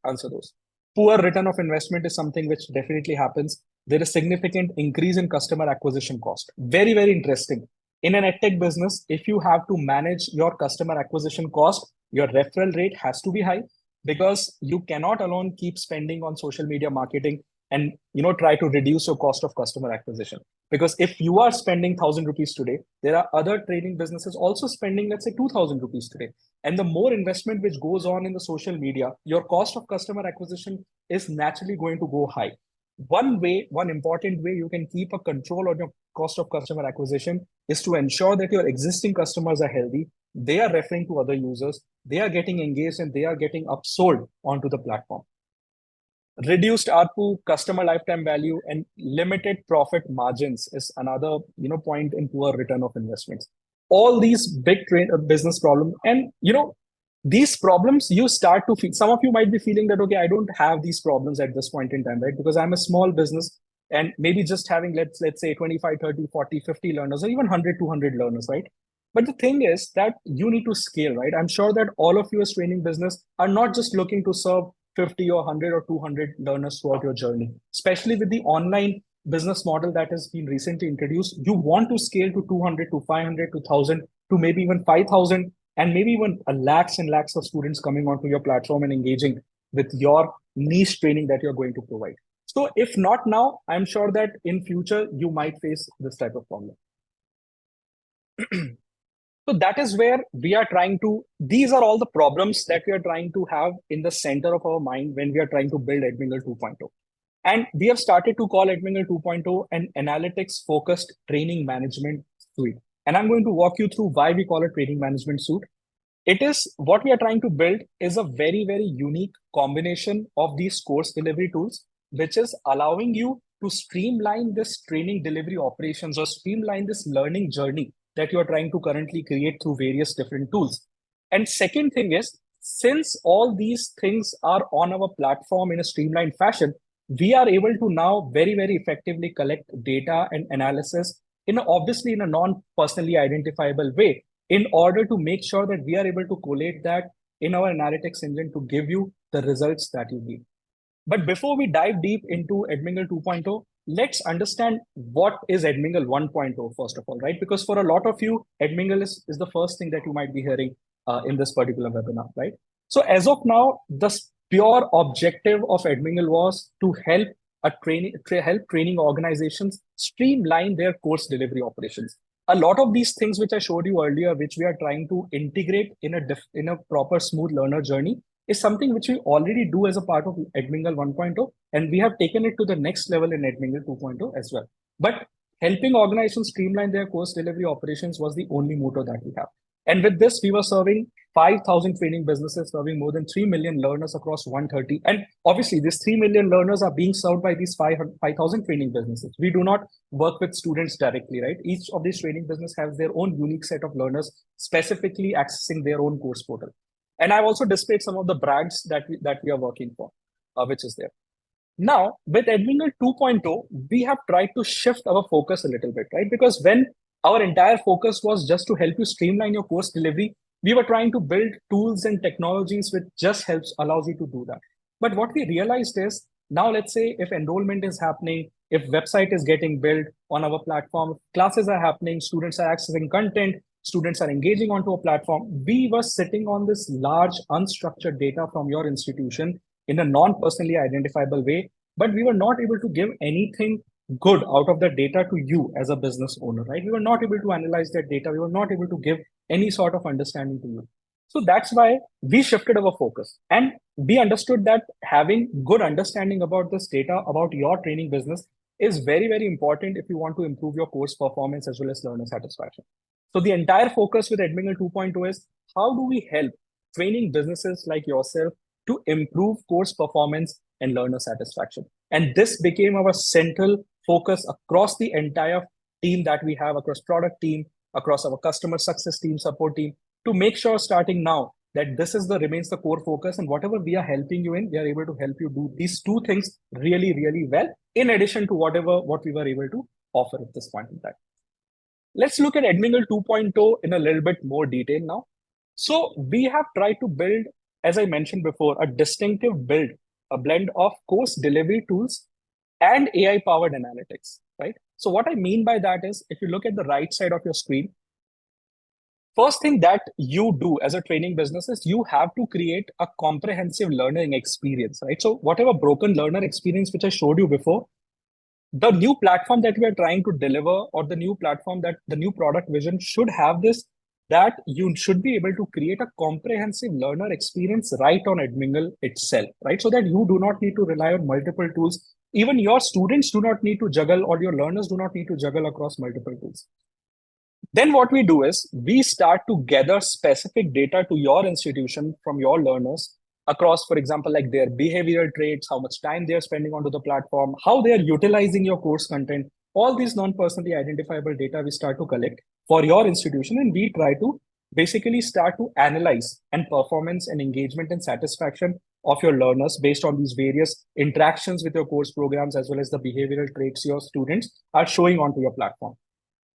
answer those. Poor return of investment is something which definitely happens. There is significant increase in customer acquisition cost. Very, very interesting. In an edtech business, if you have to manage your customer acquisition cost, your referral rate has to be high, because you cannot alone keep spending on social media marketing and try to reduce your cost of customer acquisition. Because if you are spending 1,000 rupees today, there are other training businesses also spending, let's say, 2,000 rupees today. And the more investment which goes on in the social media, your cost of customer acquisition is naturally going to go high. One important way you can keep a control on your cost of customer acquisition is to ensure that your existing customers are healthy, they are referring to other users, they are getting engaged, and they are getting upsold onto the platform. Reduced ARPU, customer lifetime value, and limited profit margins is another point in poor return of investments. All these big business problems, and these problems you start to feel. Some of you might be feeling that, okay, I don't have these problems at this point in time, right? Because I'm a small business, and maybe just having let's say 25, 30, 40, 50 learners, or even 100, 200 learners, right? But the thing is that you need to scale, right? I'm sure that all of you as training business are not just looking to serve 50 or 100 or 200 learners throughout your journey. Especially with the online business model that has been recently introduced, you want to scale to 200, to 500, to 1,000, to maybe even 5,000, and maybe even a lakhs and lakhs of students coming onto your platform and engaging with your niche training that you're going to provide. So if not now, I'm sure that in future you might face this type of problem. So that is where we are trying to, these are all the problems that we are trying to have in the center of our mind when we are trying to build Edmingle 2.0. And we have started to call Edmingle 2.0 an analytics focused training management suite. And I'm going to walk you through why we call it training management suite. It is, what we are trying to build is a very, very unique combination of these course delivery tools, which is allowing you to streamline this training delivery operations, or streamline this learning journey that you are trying to currently create through various different tools. And second thing is, since all these things are on our platform in a streamlined fashion, we are able to now very, very effectively collect data and analysis obviously in a non-personally identifiable way, in order to make sure that we are able to collate that in our analytics engine to give you the results that you need. But before we dive deep into Edmingle 2.0, let's understand what is Edmingle 1.0 first of all, right? Because for a lot of you, Edmingle is the first thing that you might be hearing in this particular webinar, right? So as of now, the pure objective of Edmingle was to help training organizations streamline their course delivery operations. A lot of these things which I showed you earlier, which we are trying to integrate in a proper smooth learner journey, is something which we already do as a part of Edmingle 1.0, and we have taken it to the next level in Edmingle 2.0 as well. But helping organizations streamline their course delivery operations was the only motto that we have. And with this, we were serving 5,000 training businesses, serving more than 3 million learners across 130. And obviously, these 3 million learners are being served by these 5,000 training businesses. We do not work with students directly, right? Each of these training business has their own unique set of learners, specifically accessing their own course portal. And I've also displayed some of the brands that we are working for, which is there. Now, with Edmingle 2.0, we have tried to shift our focus a little bit, right? Because when our entire focus was just to help you streamline your course delivery, We were trying to build tools and technologies which just allows you to do that. But what we realized is now, let's say if enrollment is happening, if website is getting built on our platform, classes are happening, students are accessing content, students are engaging onto a platform, we were sitting on this large unstructured data from your institution in a non-personally identifiable way, but we were not able to give anything good out of the data to you as a business owner, right? We were not able to analyze that data. We were not able to give any sort of understanding to you. So that's why we shifted our focus, and we understood that having good understanding about this data, about your training business, is very, very important if you want to improve your course performance as well as learner satisfaction. So the entire focus with Edmingle 2.0 is how do we help training businesses like yourself to improve course performance and learner satisfaction. And this became our central focus across the entire team that we have, across product team, across our customer success team, support team, to make sure starting now that this is the remains the core focus, and whatever we are helping you in, we are able to help you do these two things really, really well, in addition to what we were able to offer at this point in time. Let's look at Edmingle 2.0 in a little bit more detail now. So we have tried to build, as I mentioned before, a distinctive build, a blend of course delivery tools and AI powered analytics, right? So what I mean by that is, if you look at the right side of your screen, first thing that you do as a training business is you have to create a comprehensive learning experience, right? So whatever broken learner experience which I showed you before, the new platform that we are trying to deliver, or the new platform that the new product vision should have this, that you should be able to create a comprehensive learner experience right on Edmingle itself, right? So that you do not need to rely on multiple tools. Even your students do not need to juggle, or your learners do not need to juggle across multiple tools. Then what we do is we start to gather specific data to your institution from your learners across, for example, like their behavioral traits, how much time they are spending onto the platform, how they are utilizing your course content. All these non-personally identifiable data we start to collect for your institution, and we try to basically start to analyze and performance and engagement and satisfaction of your learners based on these various interactions with your course programs, as well as the behavioral traits your students are showing onto your platform.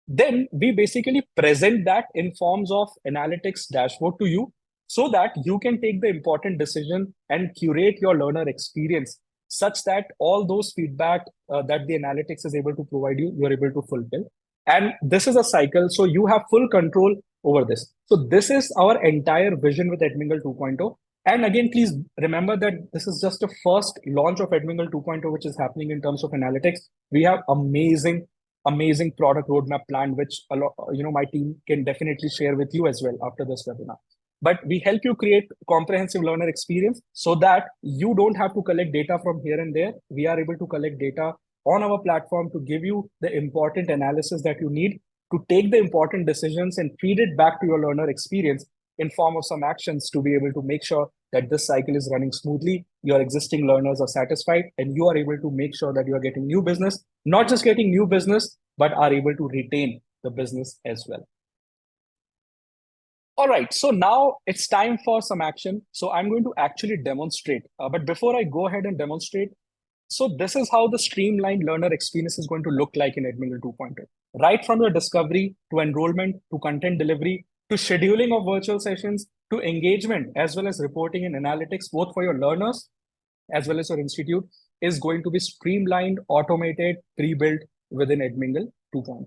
Then we basically present that in forms of analytics dashboard to you, so that you can take the important decision and curate your learner experience such that all those feedback that the analytics is able to provide you, you're able to fulfill. And this is a cycle, so you have full control over this. So this is our entire vision with Edmingle 2.0. And again, please remember that this is just a first launch of Edmingle 2.0, which is happening in terms of analytics. We have amazing product roadmap plan, which my team can definitely share with you as well after this webinar. But we help you create comprehensive learner experience so that you don't have to collect data from here and there. We are able to collect data on our platform to give you the important analysis that you need to take the important decisions and feed it back to your learner experience in form of some actions to be able to make sure that this cycle is running smoothly, your existing learners are satisfied, and you are able to make sure that you are getting new business, not just getting new business, but are able to retain the business as well. All right, so now it's time for some action. So I'm going to actually demonstrate. But before I go ahead and demonstrate, so this is how the streamlined learner experience is going to look like in Edmingle 2.0. Right from your discovery to enrollment to content delivery to scheduling of virtual sessions to engagement, as well as reporting and analytics, both for your learners as well as your institute, is going to be streamlined, automated, pre-built within Edmingle 2.0.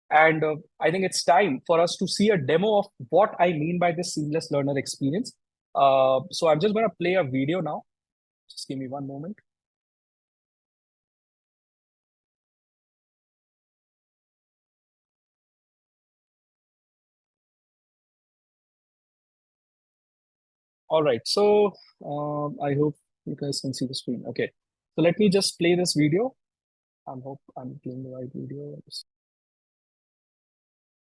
And I think it's time for us to see a demo of what I mean by this seamless learner experience. So I'm just going to play a video now. Just give me one moment. All right, so I hope you guys can see the screen. Okay, so let me just play this video. I hope I'm playing the right video.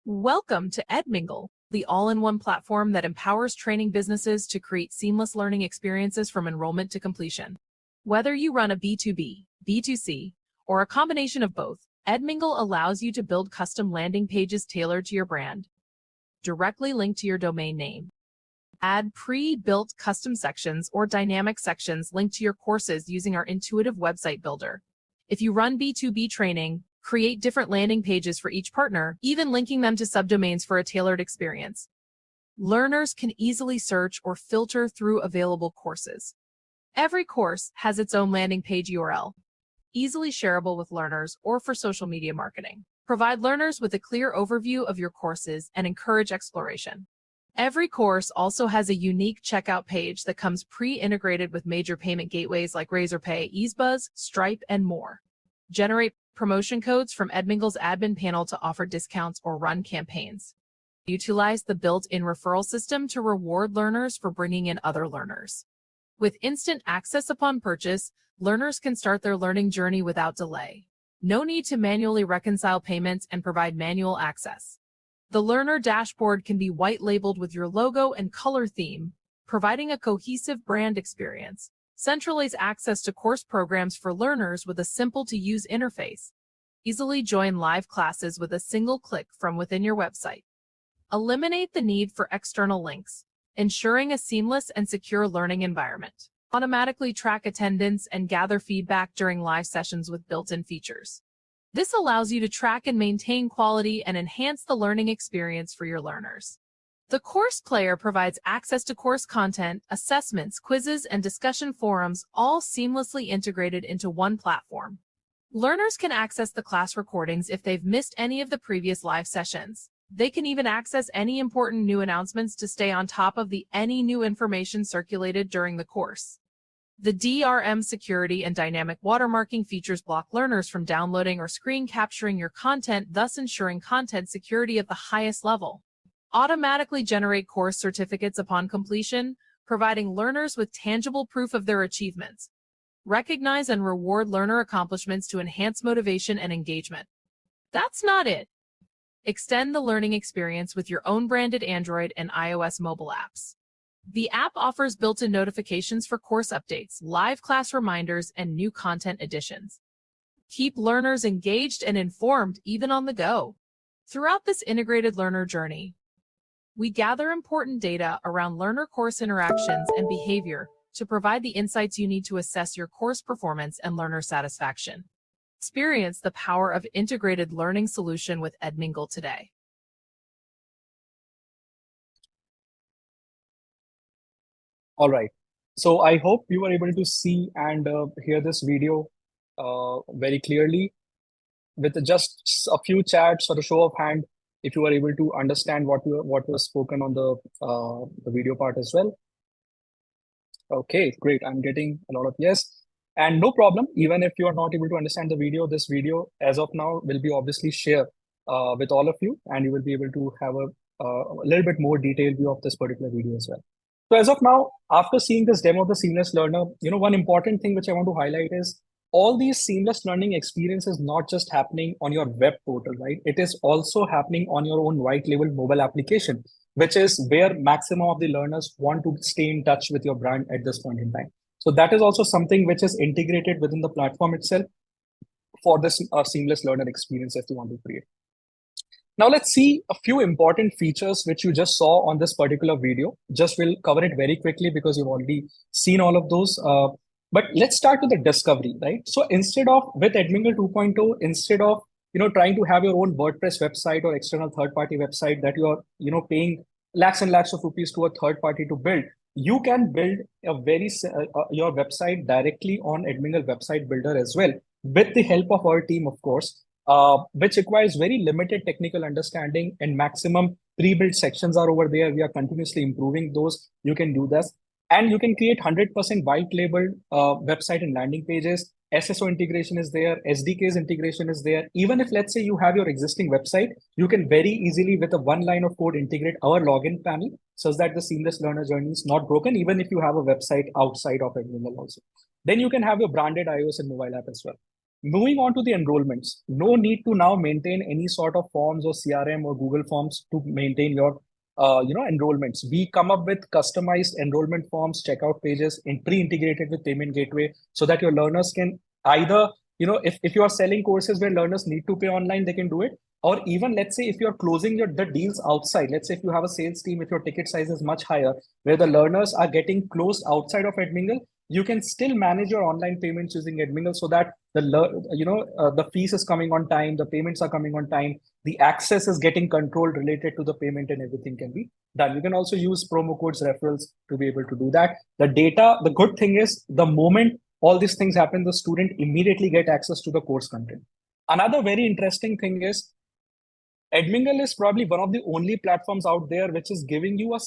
Welcome to Edmingle, the all-in-one platform that empowers training businesses to create seamless learning experiences from enrollment to completion. Whether you run a B2B, B2C, or a combination of both, Edmingle allows you to build custom landing pages tailored to your brand, directly linked to your domain name. Add pre-built custom sections or dynamic sections linked to your courses using our intuitive website builder. If you run B2B training, create different landing pages for each partner, even linking them to subdomains for a tailored experience. Learners can easily search or filter through available courses. Every course has its own landing page URL, easily shareable with learners or for social media marketing. Provide learners with a clear overview of your courses and encourage exploration. Every course also has a unique checkout page that comes pre-integrated with major payment gateways like Razorpay, EaseBuzz, Stripe, and more. Generate promotion codes from Edmingle's admin panel to offer discounts or run campaigns. Utilize the built-in referral system to reward learners for bringing in other learners. With instant access upon purchase, learners can start their learning journey without delay. No need to manually reconcile payments and provide manual access. The learner dashboard can be white-labeled with your logo and color theme, providing a cohesive brand experience. Centralize access to course programs for learners with a simple-to-use interface. Easily join live classes with a single click from within your website. Eliminate the need for external links, ensuring a seamless and secure learning environment. Automatically track attendance and gather feedback during live sessions with built-in features. This allows you to track and maintain quality and enhance the learning experience for your learners. The course player provides access to course content, assessments, quizzes, and discussion forums, all seamlessly integrated into one platform. Learners can access the class recordings if they've missed any of the previous live sessions. They can even access any important new announcements to stay on top of any new information circulated during the course. The DRM security and dynamic watermarking features block learners from downloading or screen capturing your content, thus ensuring content security at the highest level. Automatically generate course certificates upon completion, providing learners with tangible proof of their achievements. Recognize and reward learner accomplishments to enhance motivation and engagement. That's not it. Extend the learning experience with your own branded Android and iOS mobile apps. The app offers built-in notifications for course updates, live class reminders, and new content additions. Keep learners engaged and informed even on the go. Throughout this integrated learner journey, we gather important data around learner course interactions and behavior to provide the insights you need to assess your course performance and learner satisfaction. Experience the power of integrated learning solution with Edmingle today. All right. So I hope you were able to see and hear this video very clearly. With just a few chats or a show of hand, if you were able to understand what was spoken on the video part as well. Okay, great. I'm getting a lot of yes. And no problem, even if you are not able to understand the video, this video as of now will be obviously shared with all of you, and you will be able to have a little bit more detailed view of this particular video as well. So as of now, after seeing this demo of the Seamless Learner, one important thing which I want to highlight is all these seamless learning experiences not just happening on your web portal, right? It is also happening on your own white label mobile application, which is where maximum of the learners want to stay in touch with your brand at this point in time. So that is also something which is integrated within the platform itself for this seamless learner experience that you want to create. Now let's see a few important features which you just saw on this particular video. Just will cover it very quickly because you've already seen all of those. But let's start with the discovery, right? So instead of with Edmingle 2.0, instead of trying to have your own WordPress website or external third-party website that you're paying lakhs and lakhs of rupees to a third party to build, you can build your website directly on Edmingle website builder as well, with the help of our team, of course, which requires very limited technical understanding, and maximum pre-built sections are over there. We are continuously improving those. You can do this, and you can create 100% white labeled website and landing pages. SSO integration is there, SDKs integration is there. Even if, let's say, you have your existing website, you can very easily, with a one line of code, integrate our login panel so that the seamless learner journey is not broken, even if you have a website outside of Edmingle also. Then you can have your branded iOS and mobile app as well. Moving on to the enrollments, no need to now maintain any sort of forms or CRM or Google Forms to maintain your enrollments. We come up with customized enrollment forms, checkout pages, and pre-integrated with payment gateway so that your learners can either, if you are selling courses where learners need to pay online, they can do it. Or even, let's say, if you're closing the deals outside, let's say if you have a sales team, if your ticket size is much higher, where the learners are getting closed outside of Edmingle, you can still manage your online payments using Edmingle so that the fees is coming on time, the payments are coming on time, the access is getting controlled related to the payment, and everything can be done. You can also use promo codes, referrals to be able to do that. The data, the good thing is the moment all these things happen, the student immediately get access to the course content. Another very interesting thing is Edmingle is probably one of the only platforms out there which is giving you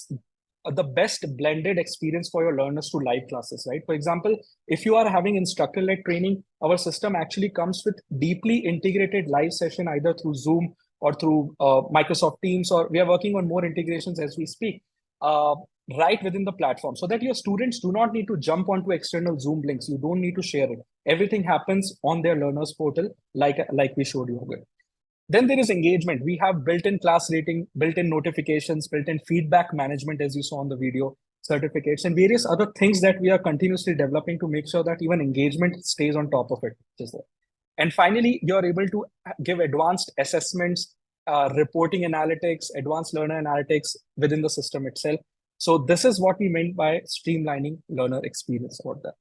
the best blended experience for your learners to live classes, right? For example, if you are having instructor-led training, our system actually comes with deeply integrated live session either through Zoom or through Microsoft Teams, or we are working on more integrations as we speak, uh, right within the platform, so that your students do not need to jump onto external Zoom links. You don't need to share it. Everything happens on their learners portal, like we showed you earlier. Then there is engagement. We have built-in class rating, built-in notifications, built-in feedback management, as you saw on the video, certificates, and various other things that we are continuously developing to make sure that even engagement stays on top of it, which is there. And finally, you're able to give advanced assessments, reporting analytics, advanced learner analytics within the system itself. So this is what we meant by streamlining learner experience about that.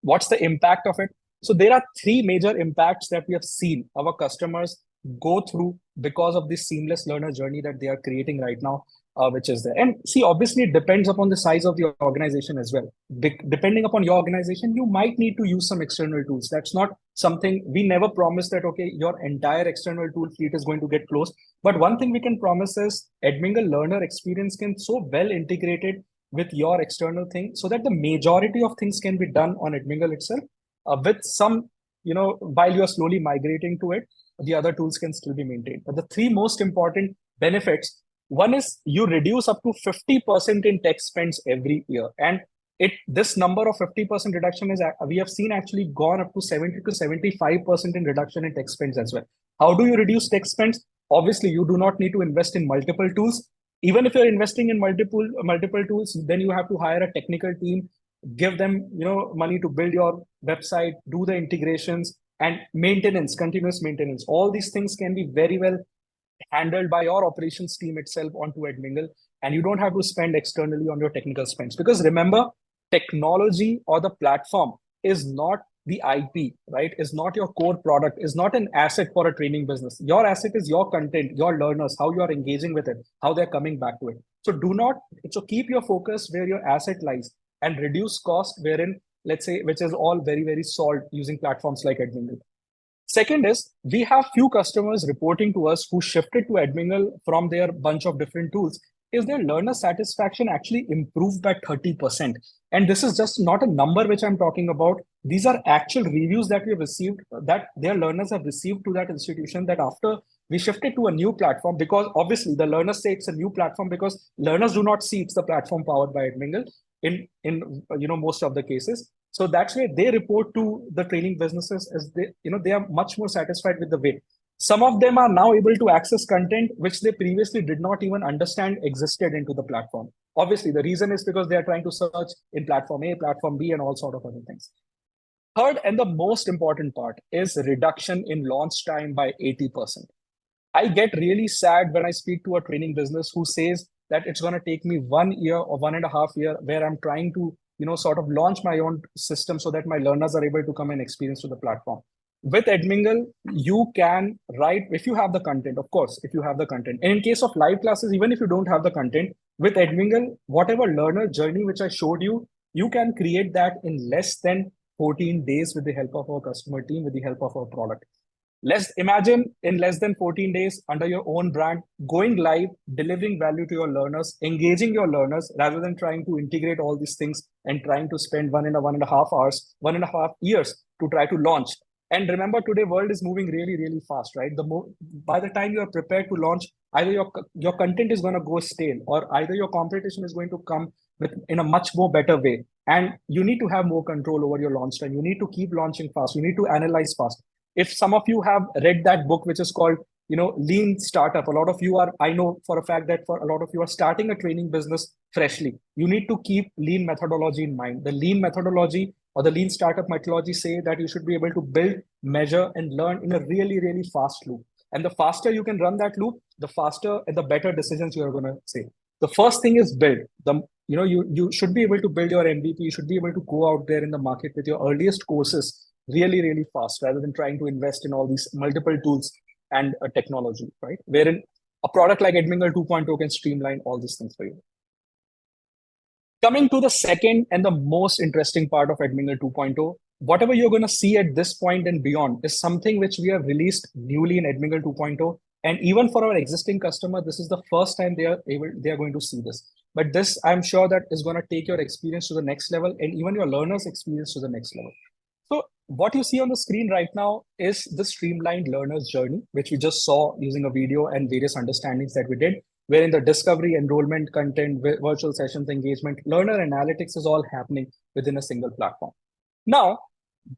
What's the impact of it? So there are three major impacts that we have seen our customers go through because of this seamless learner journey that they are creating right now, which is there. And see, obviously, it depends upon the size of the organization as well. Depending upon your organization, you might need to use some external tools. That's not something we never promise that, okay, your entire external tool fleet is going to get closed. But one thing we can promise is Edmingle learner experience can so well integrated with your external thing so that the majority of things can be done on Edmingle itself, with some, while you're slowly migrating to it, the other tools can still be maintained. But the three most important benefits, one is you reduce up to 50% in tech spends every year. And this number of 50% reduction is, we have seen actually gone up to 70 to 75% in reduction in tech spends as well. How do you reduce tech spends? Obviously, you do not need to invest in multiple tools. Even if you're investing in multiple tools, then you have to hire a technical team, give them money to build your website, do the integrations, and maintenance, continuous maintenance. All these things can be very well handled by your operations team itself onto Edmingle, and you don't have to spend externally on your technical spends. Because remember, technology or the platform is not the IP, right? Is not your core product, is not an asset for a training business. Your asset is your content, your learners, how you are engaging with it, how they're coming back to it. So keep your focus where your asset lies and reduce cost wherein, let's say, which is all very, very solved using platforms like Edmingle. Second is, we have few customers reporting to us who shifted to Edmingle from their bunch of different tools. Is their learner satisfaction actually improved by 30%? And this is just not a number which I'm talking about. These are actual reviews that we have received, that their learners have received to that institution, that after we shifted to a new platform, because obviously the learners say it's a new platform because learners do not see it's the platform powered by Edmingle in most of the cases. So that's why they report to the training businesses as they are much more satisfied with the way. Some of them are now able to access content which they previously did not even understand existed into the platform. Obviously, the reason is because they are trying to search in platform A, platform B, and all sort of other things. Third, and the most important part, is reduction in launch time by 80%. I get really sad when I speak to a training business who says that it's going to take me 1 year or 1.5 years where I'm trying to sort of launch my own system so that my learners are able to come and experience to the platform. With Edmingle, you can write, if you have the content, of course, if you have the content. And in case of live classes, even if you don't have the content, with Edmingle, whatever learner journey which I showed you, you can create that in less than 14 days with the help of our customer team, with the help of our product. Let's imagine in less than 14 days under your own brand, going live, delivering value to your learners, engaging your learners, rather than trying to integrate all these things and trying to spend 1.5 hours, 1.5 years to try to launch. And remember, today world is moving really, really fast, right? By the time you are prepared to launch, either your content is going to go stale, or either your competition is going to come in a much more better way. And you need to have more control over your launch time. You need to keep launching fast. You need to analyze fast. If some of you have read that book, which is called Lean Startup, a lot of you are, I know for a fact that for a lot of you are starting a training business freshly, you need to keep lean methodology in mind. The lean methodology or the lean startup methodology say that you should be able to build, measure, and learn in a really, really fast loop. And the faster you can run that loop, the faster and the better decisions you are going to say. The first thing is build. You should be able to build your MVP. You should be able to go out there in the market with your earliest courses really, really fast rather than trying to invest in all these multiple tools and technology, right? Wherein a product like Edmingle 2.0 can streamline all these things for you. Coming to the second and the most interesting part of Edmingle 2.0, whatever you're going to see at this point and beyond is something which we have released newly in Edmingle 2.0. And even for our existing customer, this is the first time they are going to see this. But this, I'm sure that is going to take your experience to the next level and even your learners' experience to the next level. So what you see on the screen right now is the streamlined learner's journey, which we just saw using a video and various understandings that we did, wherein the discovery, enrollment, content, virtual sessions, engagement, learner analytics is all happening within a single platform. Now,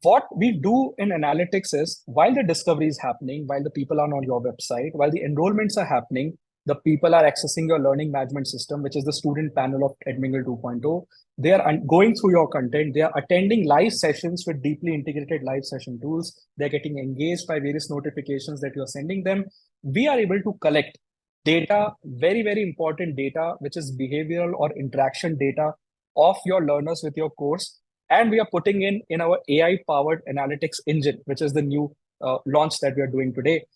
what we do in analytics is while the discovery is happening, while the people are on your website, while the enrollments are happening, the people are accessing your learning management system, which is the student panel of Edmingle 2.0. They are going through your content. They are attending live sessions with deeply integrated live session tools. They're getting engaged by various notifications that you're sending them. We are able to collect data, very, very important data, which is behavioral or interaction data of your learners with your course. And we are putting in our AI-powered analytics engine, which is the new launch that we are doing today.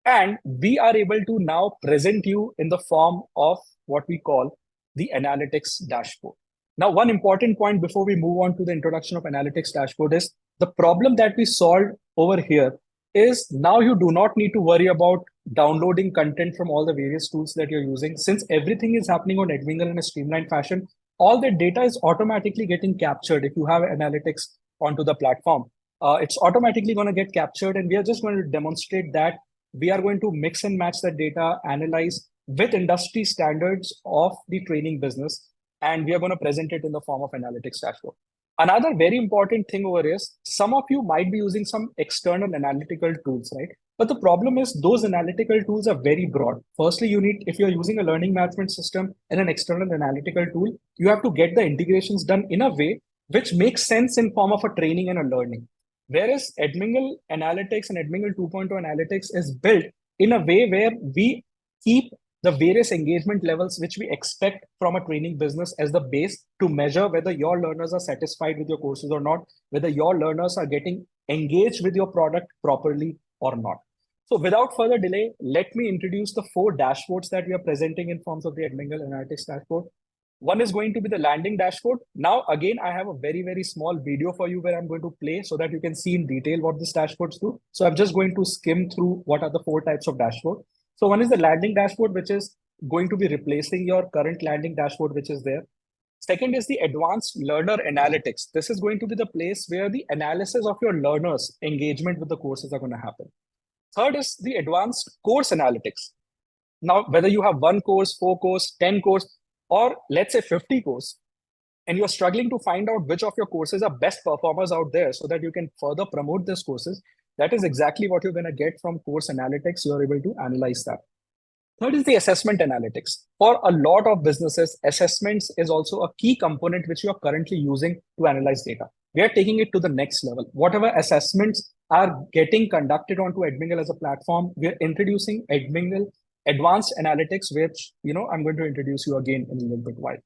And we are able to now present you in the form of what we call the analytics dashboard. Now, one important point before we move on to the introduction of analytics dashboard is the problem that we solved over here is now you do not need to worry about downloading content from all the various tools that you're using. Since everything is happening on Edmingle in a streamlined fashion, all the data is automatically getting captured. If you have analytics onto the platform, it's automatically going to get captured. And we are just going to demonstrate that we are going to mix and match that data, analyze with industry standards of the training business, and we are going to present it in the form of analytics dashboard. Another very important thing over is some of you might be using some external analytical tools, right? But the problem is those analytical tools are very broad. Firstly, you need, if you're using a learning management system and an external analytical tool, you have to get the integrations done in a way which makes sense in form of a training and a learning. Whereas Edmingle Analytics and Edmingle 2.0 Analytics is built in a way where we keep the various engagement levels which we expect from a training business as the base to measure whether your learners are satisfied with your courses or not, whether your learners are getting engaged with your product properly or not. So without further delay, let me introduce the 4 dashboards that we are presenting in forms of the Edmingle Analytics dashboard. One is going to be the landing dashboard. Now, again, I have a very, very small video for you where I'm going to play so that you can see in detail what these dashboards do. So I'm just going to skim through what are the 4 types of dashboard. So one is the landing dashboard, which is going to be replacing your current landing dashboard, which is there. Second is the advanced learner analytics. This is going to be the place where the analysis of your learners' engagement with the courses are going to happen. Third is the advanced course analytics. Now, whether you have 1 course, 4 course, 10 course, or let's say 50 course, and you're struggling to find out which of your courses are best performers out there so that you can further promote these courses, that is exactly what you're going to get from course analytics. You're able to analyze that. Third is the assessment analytics. For a lot of businesses, assessments is also a key component which you are currently using to analyze data. We are taking it to the next level. Whatever assessments are getting conducted onto Edmingle as a platform, we are introducing Edmingle Advanced Analytics, which I'm going to introduce you again in a little bit while.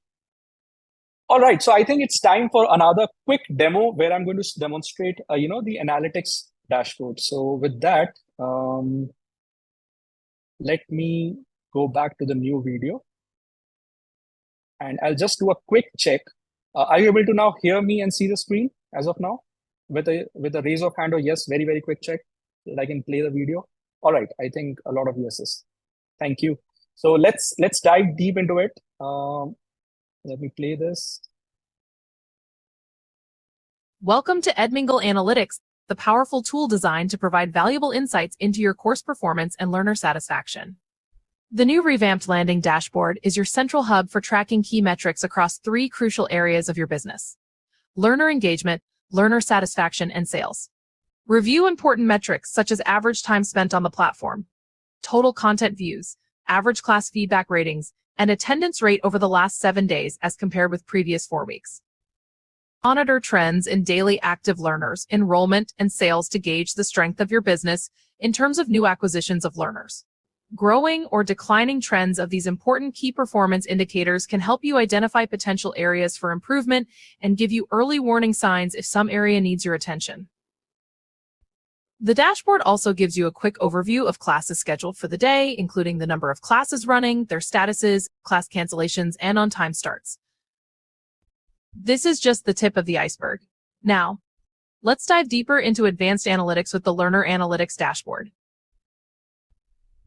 All right, so I think it's time for another quick demo where I'm going to demonstrate, the analytics dashboard. So with that, let me go back to the new video and I'll just do a quick check. Are you able to now hear me and see the screen as of now? With a raise of hand or yes, very, very quick check that I can play the video. All right, I think a lot of yeses. Thank you. So let's dive deep into it. Let me play this. Welcome to Edmingle Analytics, the powerful tool designed to provide valuable insights into your course performance and learner satisfaction. The new revamped landing dashboard is your central hub for tracking key metrics across 3 crucial areas of your business: learner engagement, learner satisfaction, and sales. Review important metrics such as average time spent on the platform, total content views, average class feedback ratings, and attendance rate over the last 7 days as compared with previous 4 weeks. Monitor trends in daily active learners, enrollment, and sales to gauge the strength of your business in terms of new acquisitions of learners. Growing or declining trends of these important key performance indicators can help you identify potential areas for improvement and give you early warning signs if some area needs your attention. The dashboard also gives you a quick overview of classes scheduled for the day, including the number of classes running, their statuses, class cancellations, and on-time starts. This is just the tip of the iceberg. Now, let's dive deeper into advanced analytics with the Learner Analytics dashboard.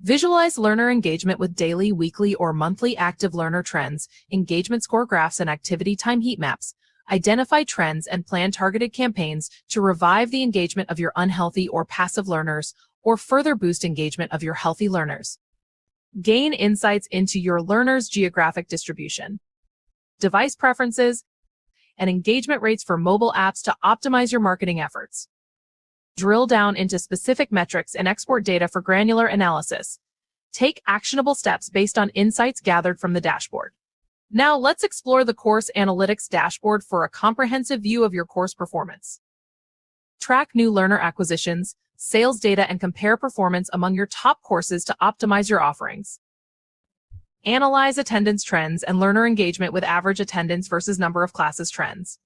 Visualize learner engagement with daily, weekly, or monthly active learner trends, engagement score graphs, and activity time heat maps. Identify trends and plan targeted campaigns to revive the engagement of your unhealthy or passive learners or further boost engagement of your healthy learners. Gain insights into your learners' geographic distribution, device preferences, and engagement rates for mobile apps to optimize your marketing efforts. Drill down into specific metrics and export data for granular analysis. Take actionable steps based on insights gathered from the dashboard. Now let's explore the course analytics dashboard for a comprehensive view of your course performance. Track new learner acquisitions, sales data, and compare performance among your top courses to optimize your offerings. Analyze attendance trends and learner engagement with average attendance versus number of classes trends.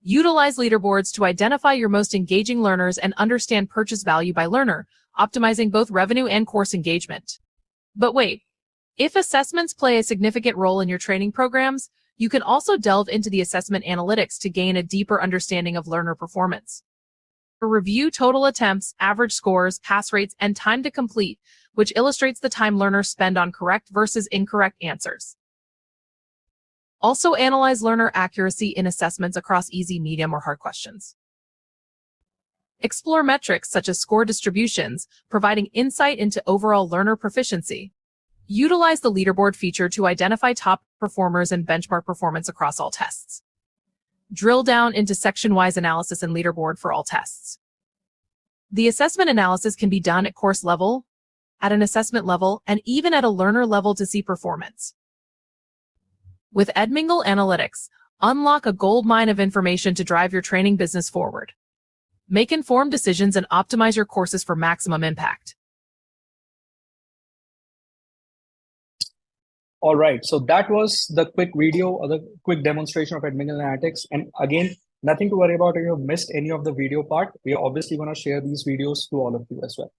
Utilize leaderboards to identify your most engaging learners and understand purchase value by learner, optimizing both revenue and course engagement. But wait, if assessments play a significant role in your training programs, you can also delve into the assessment analytics to gain a deeper understanding of learner performance. Review total attempts, average scores, pass rates, and time to complete, which illustrates the time learners spend on correct versus incorrect answers. Also analyze learner accuracy in assessments across easy, medium, or hard questions. Explore metrics such as score distributions, providing insight into overall learner proficiency. Utilize the leaderboard feature to identify top performers and benchmark performance across all tests. Drill down into section-wise analysis and leaderboard for all tests. The assessment analysis can be done at course level, at an assessment level, and even at a learner level to see performance. With Edmingle Analytics, unlock a goldmine of information to drive your training business forward. Make informed decisions and optimize your courses for maximum impact. All right, so that was the quick video or the quick demonstration of Edmingle Analytics. And again, nothing to worry about if you've missed any of the video part. We are obviously going to share these videos to all of you as well.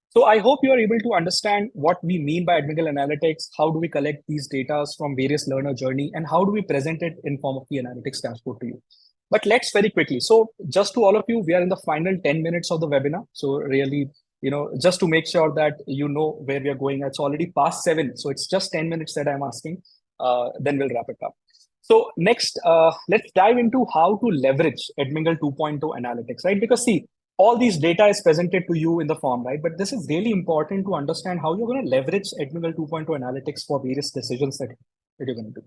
So I hope you are able to understand what we mean by Edmingle Analytics, how do we collect these data from various learner journey, and how do we present it in form of the analytics dashboard to you. But let's very quickly. So just to all of you, we are in the final 10 minutes of the webinar. So really, just to make sure that you know where we are going, it's already past 7. So it's just 10 minutes that I'm asking. Then we'll wrap it up. So next, let's dive into how to leverage Edmingle 2.0 analytics, right? Because see, all these data is presented to you in the form, right? But this is really important to understand how you're going to leverage Edmingle 2.0 analytics for various decisions that you're going to do.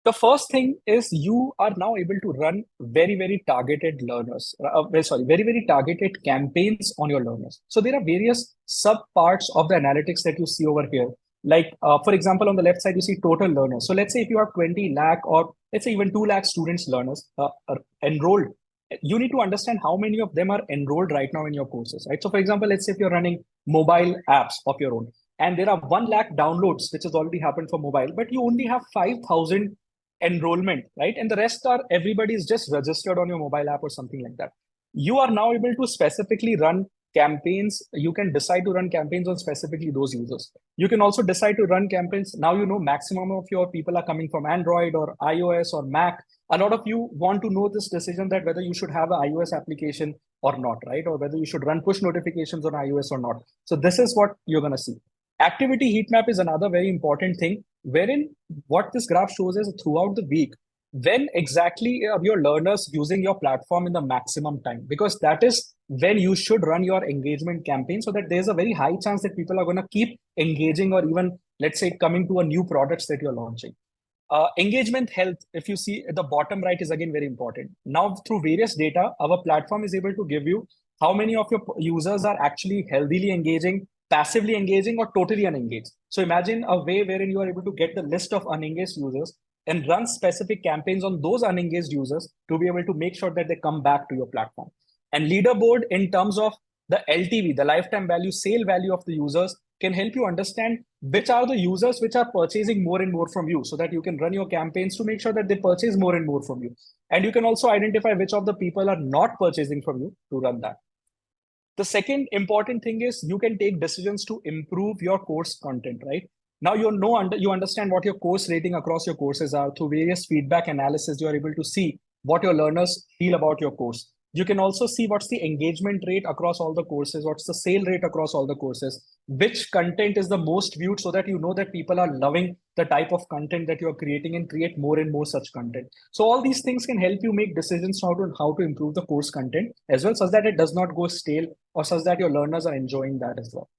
The first thing is you are now able to run very, very targeted very, very targeted campaigns on your learners. So there are various sub parts of the analytics that you see over here. Like, for example, on the left side, you see total learners. So let's say if you have 20 lakh or let's say even 2 lakh students, learners are enrolled, you need to understand how many of them are enrolled right now in your courses, right? So for example, let's say if you're running mobile apps of your own and there are 1 lakh downloads, which has already happened for mobile, but you only have 5,000 enrollment, right? And the rest are everybody is just registered on your mobile app or something like that. You are now able to specifically run campaigns. You can decide to run campaigns on specifically those users. You can also decide to run campaigns. Now, maximum of your people are coming from Android or iOS or Mac. A lot of you want to know this decision that whether you should have an iOS application or not, right? Or whether you should run push notifications on iOS or not. So this is what you're going to see. Activity heat map is another very important thing, wherein what this graph shows is throughout the week, when exactly are your learners using your platform in the maximum time, because that is when you should run your engagement campaign, so that there's a very high chance that people are going to keep engaging or even, let's say, coming to a new products that you're launching. Engagement health, if you see at the bottom right, is again very important. Now, through various data, our platform is able to give you how many of your users are actually healthily engaging, passively engaging, or totally unengaged. So imagine a way wherein you are able to get the list of unengaged users and run specific campaigns on those unengaged users to be able to make sure that they come back to your platform. And leaderboard in terms of the LTV, the lifetime value, sale value of the users, can help you understand which are the users which are purchasing more and more from you, so that you can run your campaigns to make sure that they purchase more and more from you. And you can also identify which of the people are not purchasing from you to run that. The second important thing is you can take decisions to improve your course content, right? Now you understand what your course rating across your courses are. Through various feedback analysis, you are able to see what your learners feel about your course. You can also see what's the engagement rate across all the courses, what's the sale rate across all the courses, which content is the most viewed, so that you know that people are loving the type of content that you're creating, and create more and more such content. So all these things can help you make decisions how to improve the course content as well, such that it does not go stale, or such that your learners are enjoying that as well.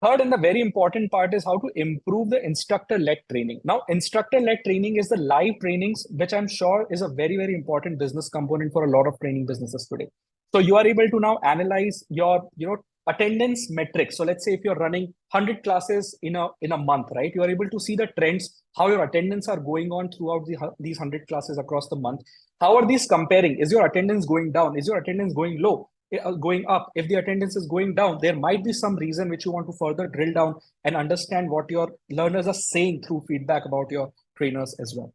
Third, and the very important part, is how to improve the instructor-led training. Now, instructor-led training is the live trainings, which I'm sure is a very, very important business component for a lot of training businesses today. So you are able to now analyze your, attendance metrics. So let's say if you're running 100 classes in a month, right? You are able to see the trends, how your attendance are going on throughout these 100 classes across the month. How are these comparing? Is your attendance going down? Is your attendance going low? Going up? If the attendance is going down, there might be some reason which you want to further drill down and understand what your learners are saying through feedback about your trainers as well.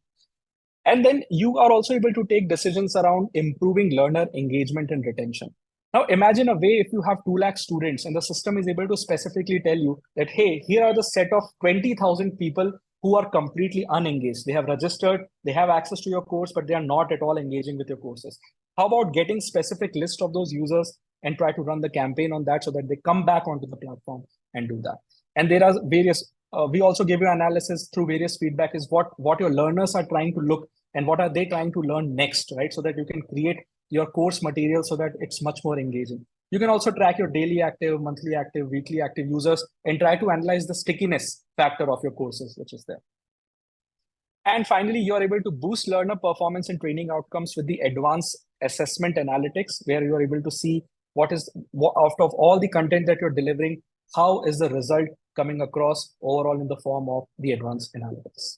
And then you are also able to take decisions around improving learner engagement and retention. Now imagine a way, if you have 2 lakh students and the system is able to specifically tell you that, hey, here are the set of 20,000 people who are completely unengaged. They have registered, they have access to your course, but they are not at all engaging with your courses. How about getting specific list of those users and try to run the campaign on that, so that they come back onto the platform and do that? And there are various, we also give you analysis through various feedback, is what your learners are trying to look and what are they trying to learn next, right? So that you can create your course material so that it's much more engaging. You can also track your daily active, monthly active, weekly active users, and try to analyze the stickiness factor of your courses, which is there. And finally, you're able to boost learner performance and training outcomes with the advanced assessment analytics, where you're able to see what is, out of all the content that you're delivering, how is the result coming across overall in the form of the advanced analytics.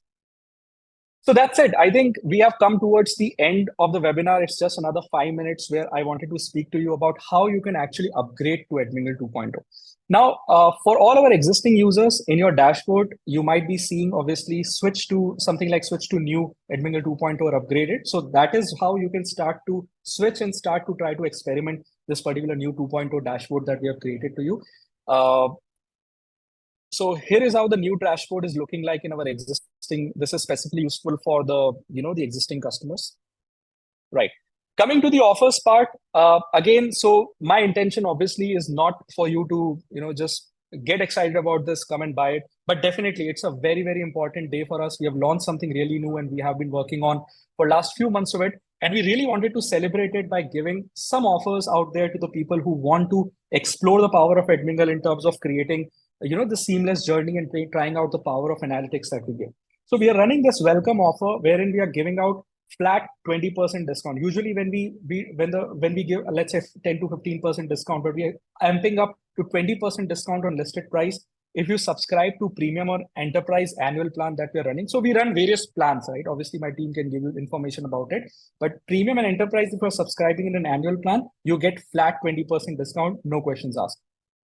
So that's it. I think we have come towards the end of the webinar. It's just another 5 minutes where I wanted to speak to you about how you can actually upgrade to Edmingle 2.0. Now, for all our existing users in your dashboard, you might be seeing obviously switch to new Edmingle 2.0 or upgrade it. So that is how you can start to switch and start to try to experiment this particular new 2.0 dashboard that we have created to you. So here is how the new dashboard is looking like in our existing. This is specifically useful for the existing customers, right? Coming to the offers part, again, so my intention obviously is not for you to just get excited about this, come and buy it, but definitely it's a very, very important day for us. We have launched something really new and we have been working on for last few months of it, and we really wanted to celebrate it by giving some offers out there to the people who want to explore the power of Edmingle in terms of creating the seamless journey and trying out the power of analytics that we give. So we are running this welcome offer wherein we are giving out flat 20% discount. Usually when we give, let's say 10 to 15% discount, but we are amping up to 20% discount on listed price if you subscribe to premium or enterprise annual plan that we are running. So we run various plans, right? Obviously my team can give you information about it, but premium and enterprise, if you're subscribing in an annual plan, you get flat 20% discount, no questions asked.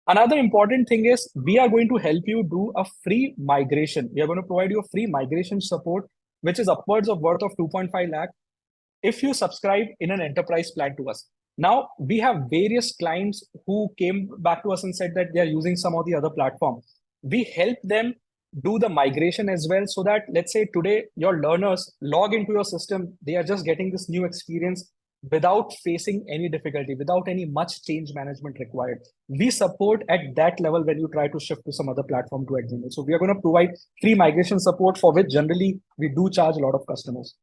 Another important thing is we are going to help you do a free migration. We are going to provide you a free migration support, which is upwards of worth of 2.5 lakh if you subscribe in an enterprise plan to us. Now, we have various clients who came back to us and said that they are using some of the other platform. We help them do the migration as well, so that, let's say today your learners log into your system, they are just getting this new experience without facing any difficulty, without any much change management required. We support at that level when you try to shift to some other platform to Edmingle. So we are going to provide free migration support, for which generally we do charge a lot of customers.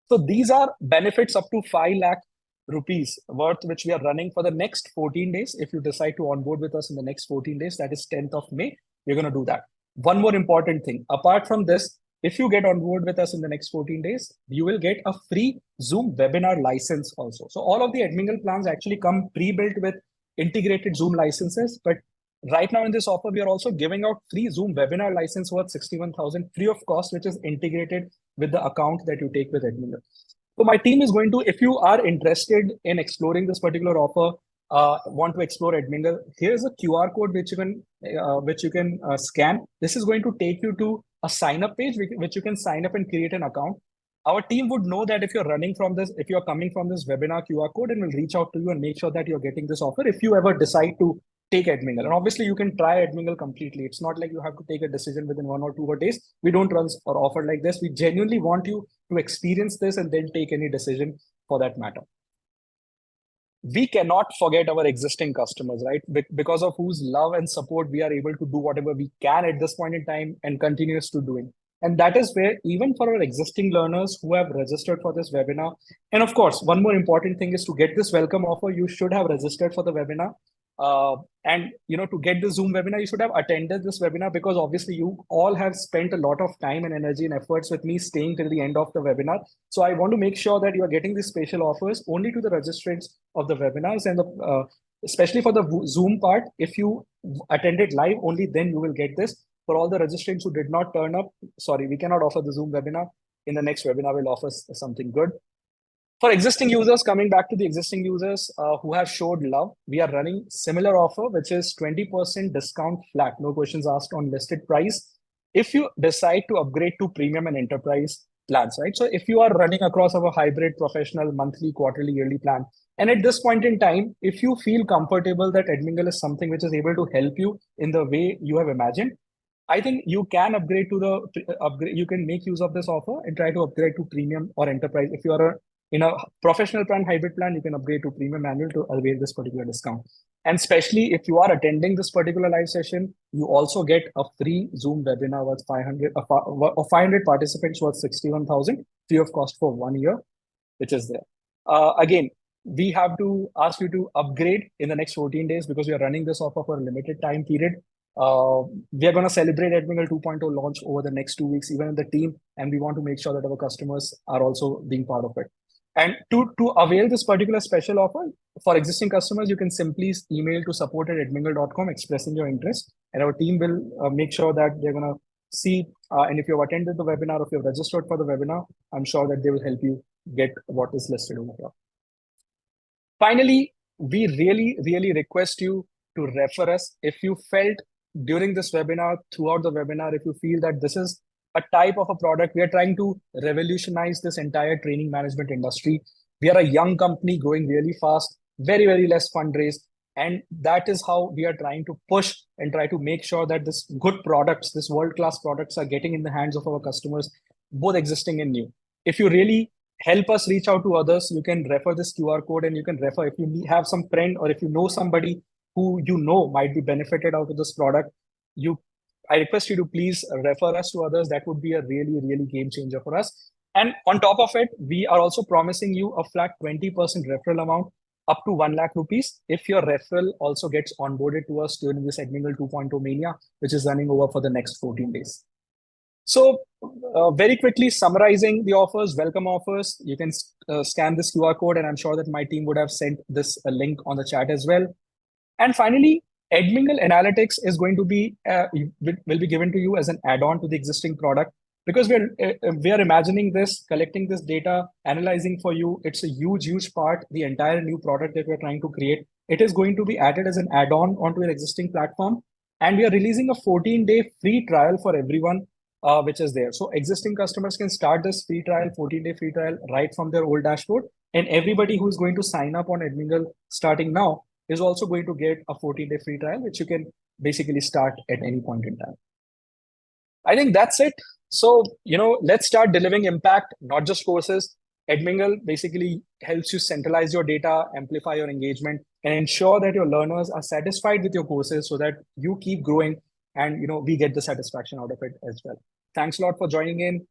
So these are benefits up to 5 lakh rupees worth, which we are running for the next 14 days. If you decide to onboard with us in the next 14 days, that is 10th of May, we're going to do that. One more important thing, apart from this, if you get on board with us in the next 14 days, you will get a free Zoom webinar license also. So all of the Edmingle plans actually come pre-built with integrated Zoom licenses. But right now in this offer, we are also giving out free Zoom webinar license worth 61,000 free of cost, which is integrated with the account that you take with Edmingle. So my team is going to, if you are interested in exploring this particular offer, want to explore Edmingle, here's a QR code which you can scan. This is going to take you to a sign up page which you can sign up and create an account. our team would know that if you're running from this, if you're coming from this webinar QR code, and will reach out to you and make sure that you're getting this offer if you ever decide to take Edmingle. And obviously, you can try Edmingle completely. It's not like you have to take a decision within 1 or 2 days. We don't run or offer like this. We genuinely want you to experience this and then take any decision for that matter. We cannot forget our existing customers, right? Because of whose love and support we are able to do whatever we can at this point in time and continues to doing. And that is where even for our existing learners who have registered for this webinar, and of course, one more important thing is to get this welcome offer, you should have registered for the webinar. And to get the Zoom webinar, you should have attended this webinar because obviously you all have spent a lot of time and energy and efforts with me staying till the end of the webinar. So I want to make sure that you are getting these special offers only to the registrants of the webinars, and especially for the Zoom part. If you attended live, only then you will get this. For all the registrants who did not turn up, sorry, we cannot offer the Zoom webinar. In the next webinar, we'll offer something good. For existing users, coming back to the existing users who have showed love, we are running similar offer, which is 20% discount flat, no questions asked on listed price. If you decide to upgrade to premium and enterprise plans, right? So if you are running across our hybrid, professional, monthly, quarterly, yearly plan, and at this point in time, if you feel comfortable that Edmingle is something which is able to help you in the way you have imagined, I think you can upgrade to the upgrade. You can make use of this offer and try to upgrade to premium or enterprise. If you are in a professional plan, hybrid plan, you can upgrade to premium annual to avail this particular discount. And especially if you are attending this particular live session, you also get a free Zoom webinar worth 500 participants worth 61,000 free of cost for 1 year, which is there. Again, we have to ask you to upgrade in the next 14 days because we are running this offer for a limited time period. We are going to celebrate Edmingle 2.0 launch over the next 2 weeks, even in the team, and we want to make sure that our customers are also being part of it. And to avail this particular special offer for existing customers, you can simply email to support@edmingle.com expressing your interest, and our team will make sure that they're going to see. And if you've attended the webinar, or if you've registered for the webinar, I'm sure that they will help you get what is listed over here. Finally, we really, really request you to refer us. If you felt during this webinar, throughout the webinar, if you feel that this is a type of a product, we are trying to revolutionize this entire training management industry. We are a young company growing really fast, very, very less fundraise. And that is how we are trying to push and try to make sure that this good products, this world-class products are getting in the hands of our customers, both existing and new. If you really help us reach out to others, you can refer this QR code, and you can refer if you have some friend or if you know somebody who you know might be benefited out of this product. I request you to please refer us to others. That would be a really, really game changer for us. And on top of it, we are also promising you a flat 20% referral amount up to 1 lakh rupees if your referral also gets onboarded to us during this Edmingle 2.0 mania, which is running over for the next 14 days. So very quickly summarizing the offers, welcome offers, you can scan this QR code, and I'm sure that my team would have sent this link on the chat as well. And finally, Edmingle Analytics is going to be will be given to you as an add-on to the existing product, because we are imagining this, collecting this data, analyzing for you. It's a huge part. The entire new product that we're trying to create, it is going to be added as an add-on onto your existing platform, and we are releasing a 14-day free trial for everyone, which is there. So existing customers can start this free trial, 14-day free trial, right from their old dashboard, and everybody who is going to sign up on Edmingle starting now is also going to get a 14-day free trial, which you can basically start at any point in time. I think that's it. So, let's start delivering impact, not just courses. Edmingle basically helps you centralize your data, amplify your engagement, and ensure that your learners are satisfied with your courses so that you keep growing and, we get the satisfaction out of it as well. Thanks a lot for joining in.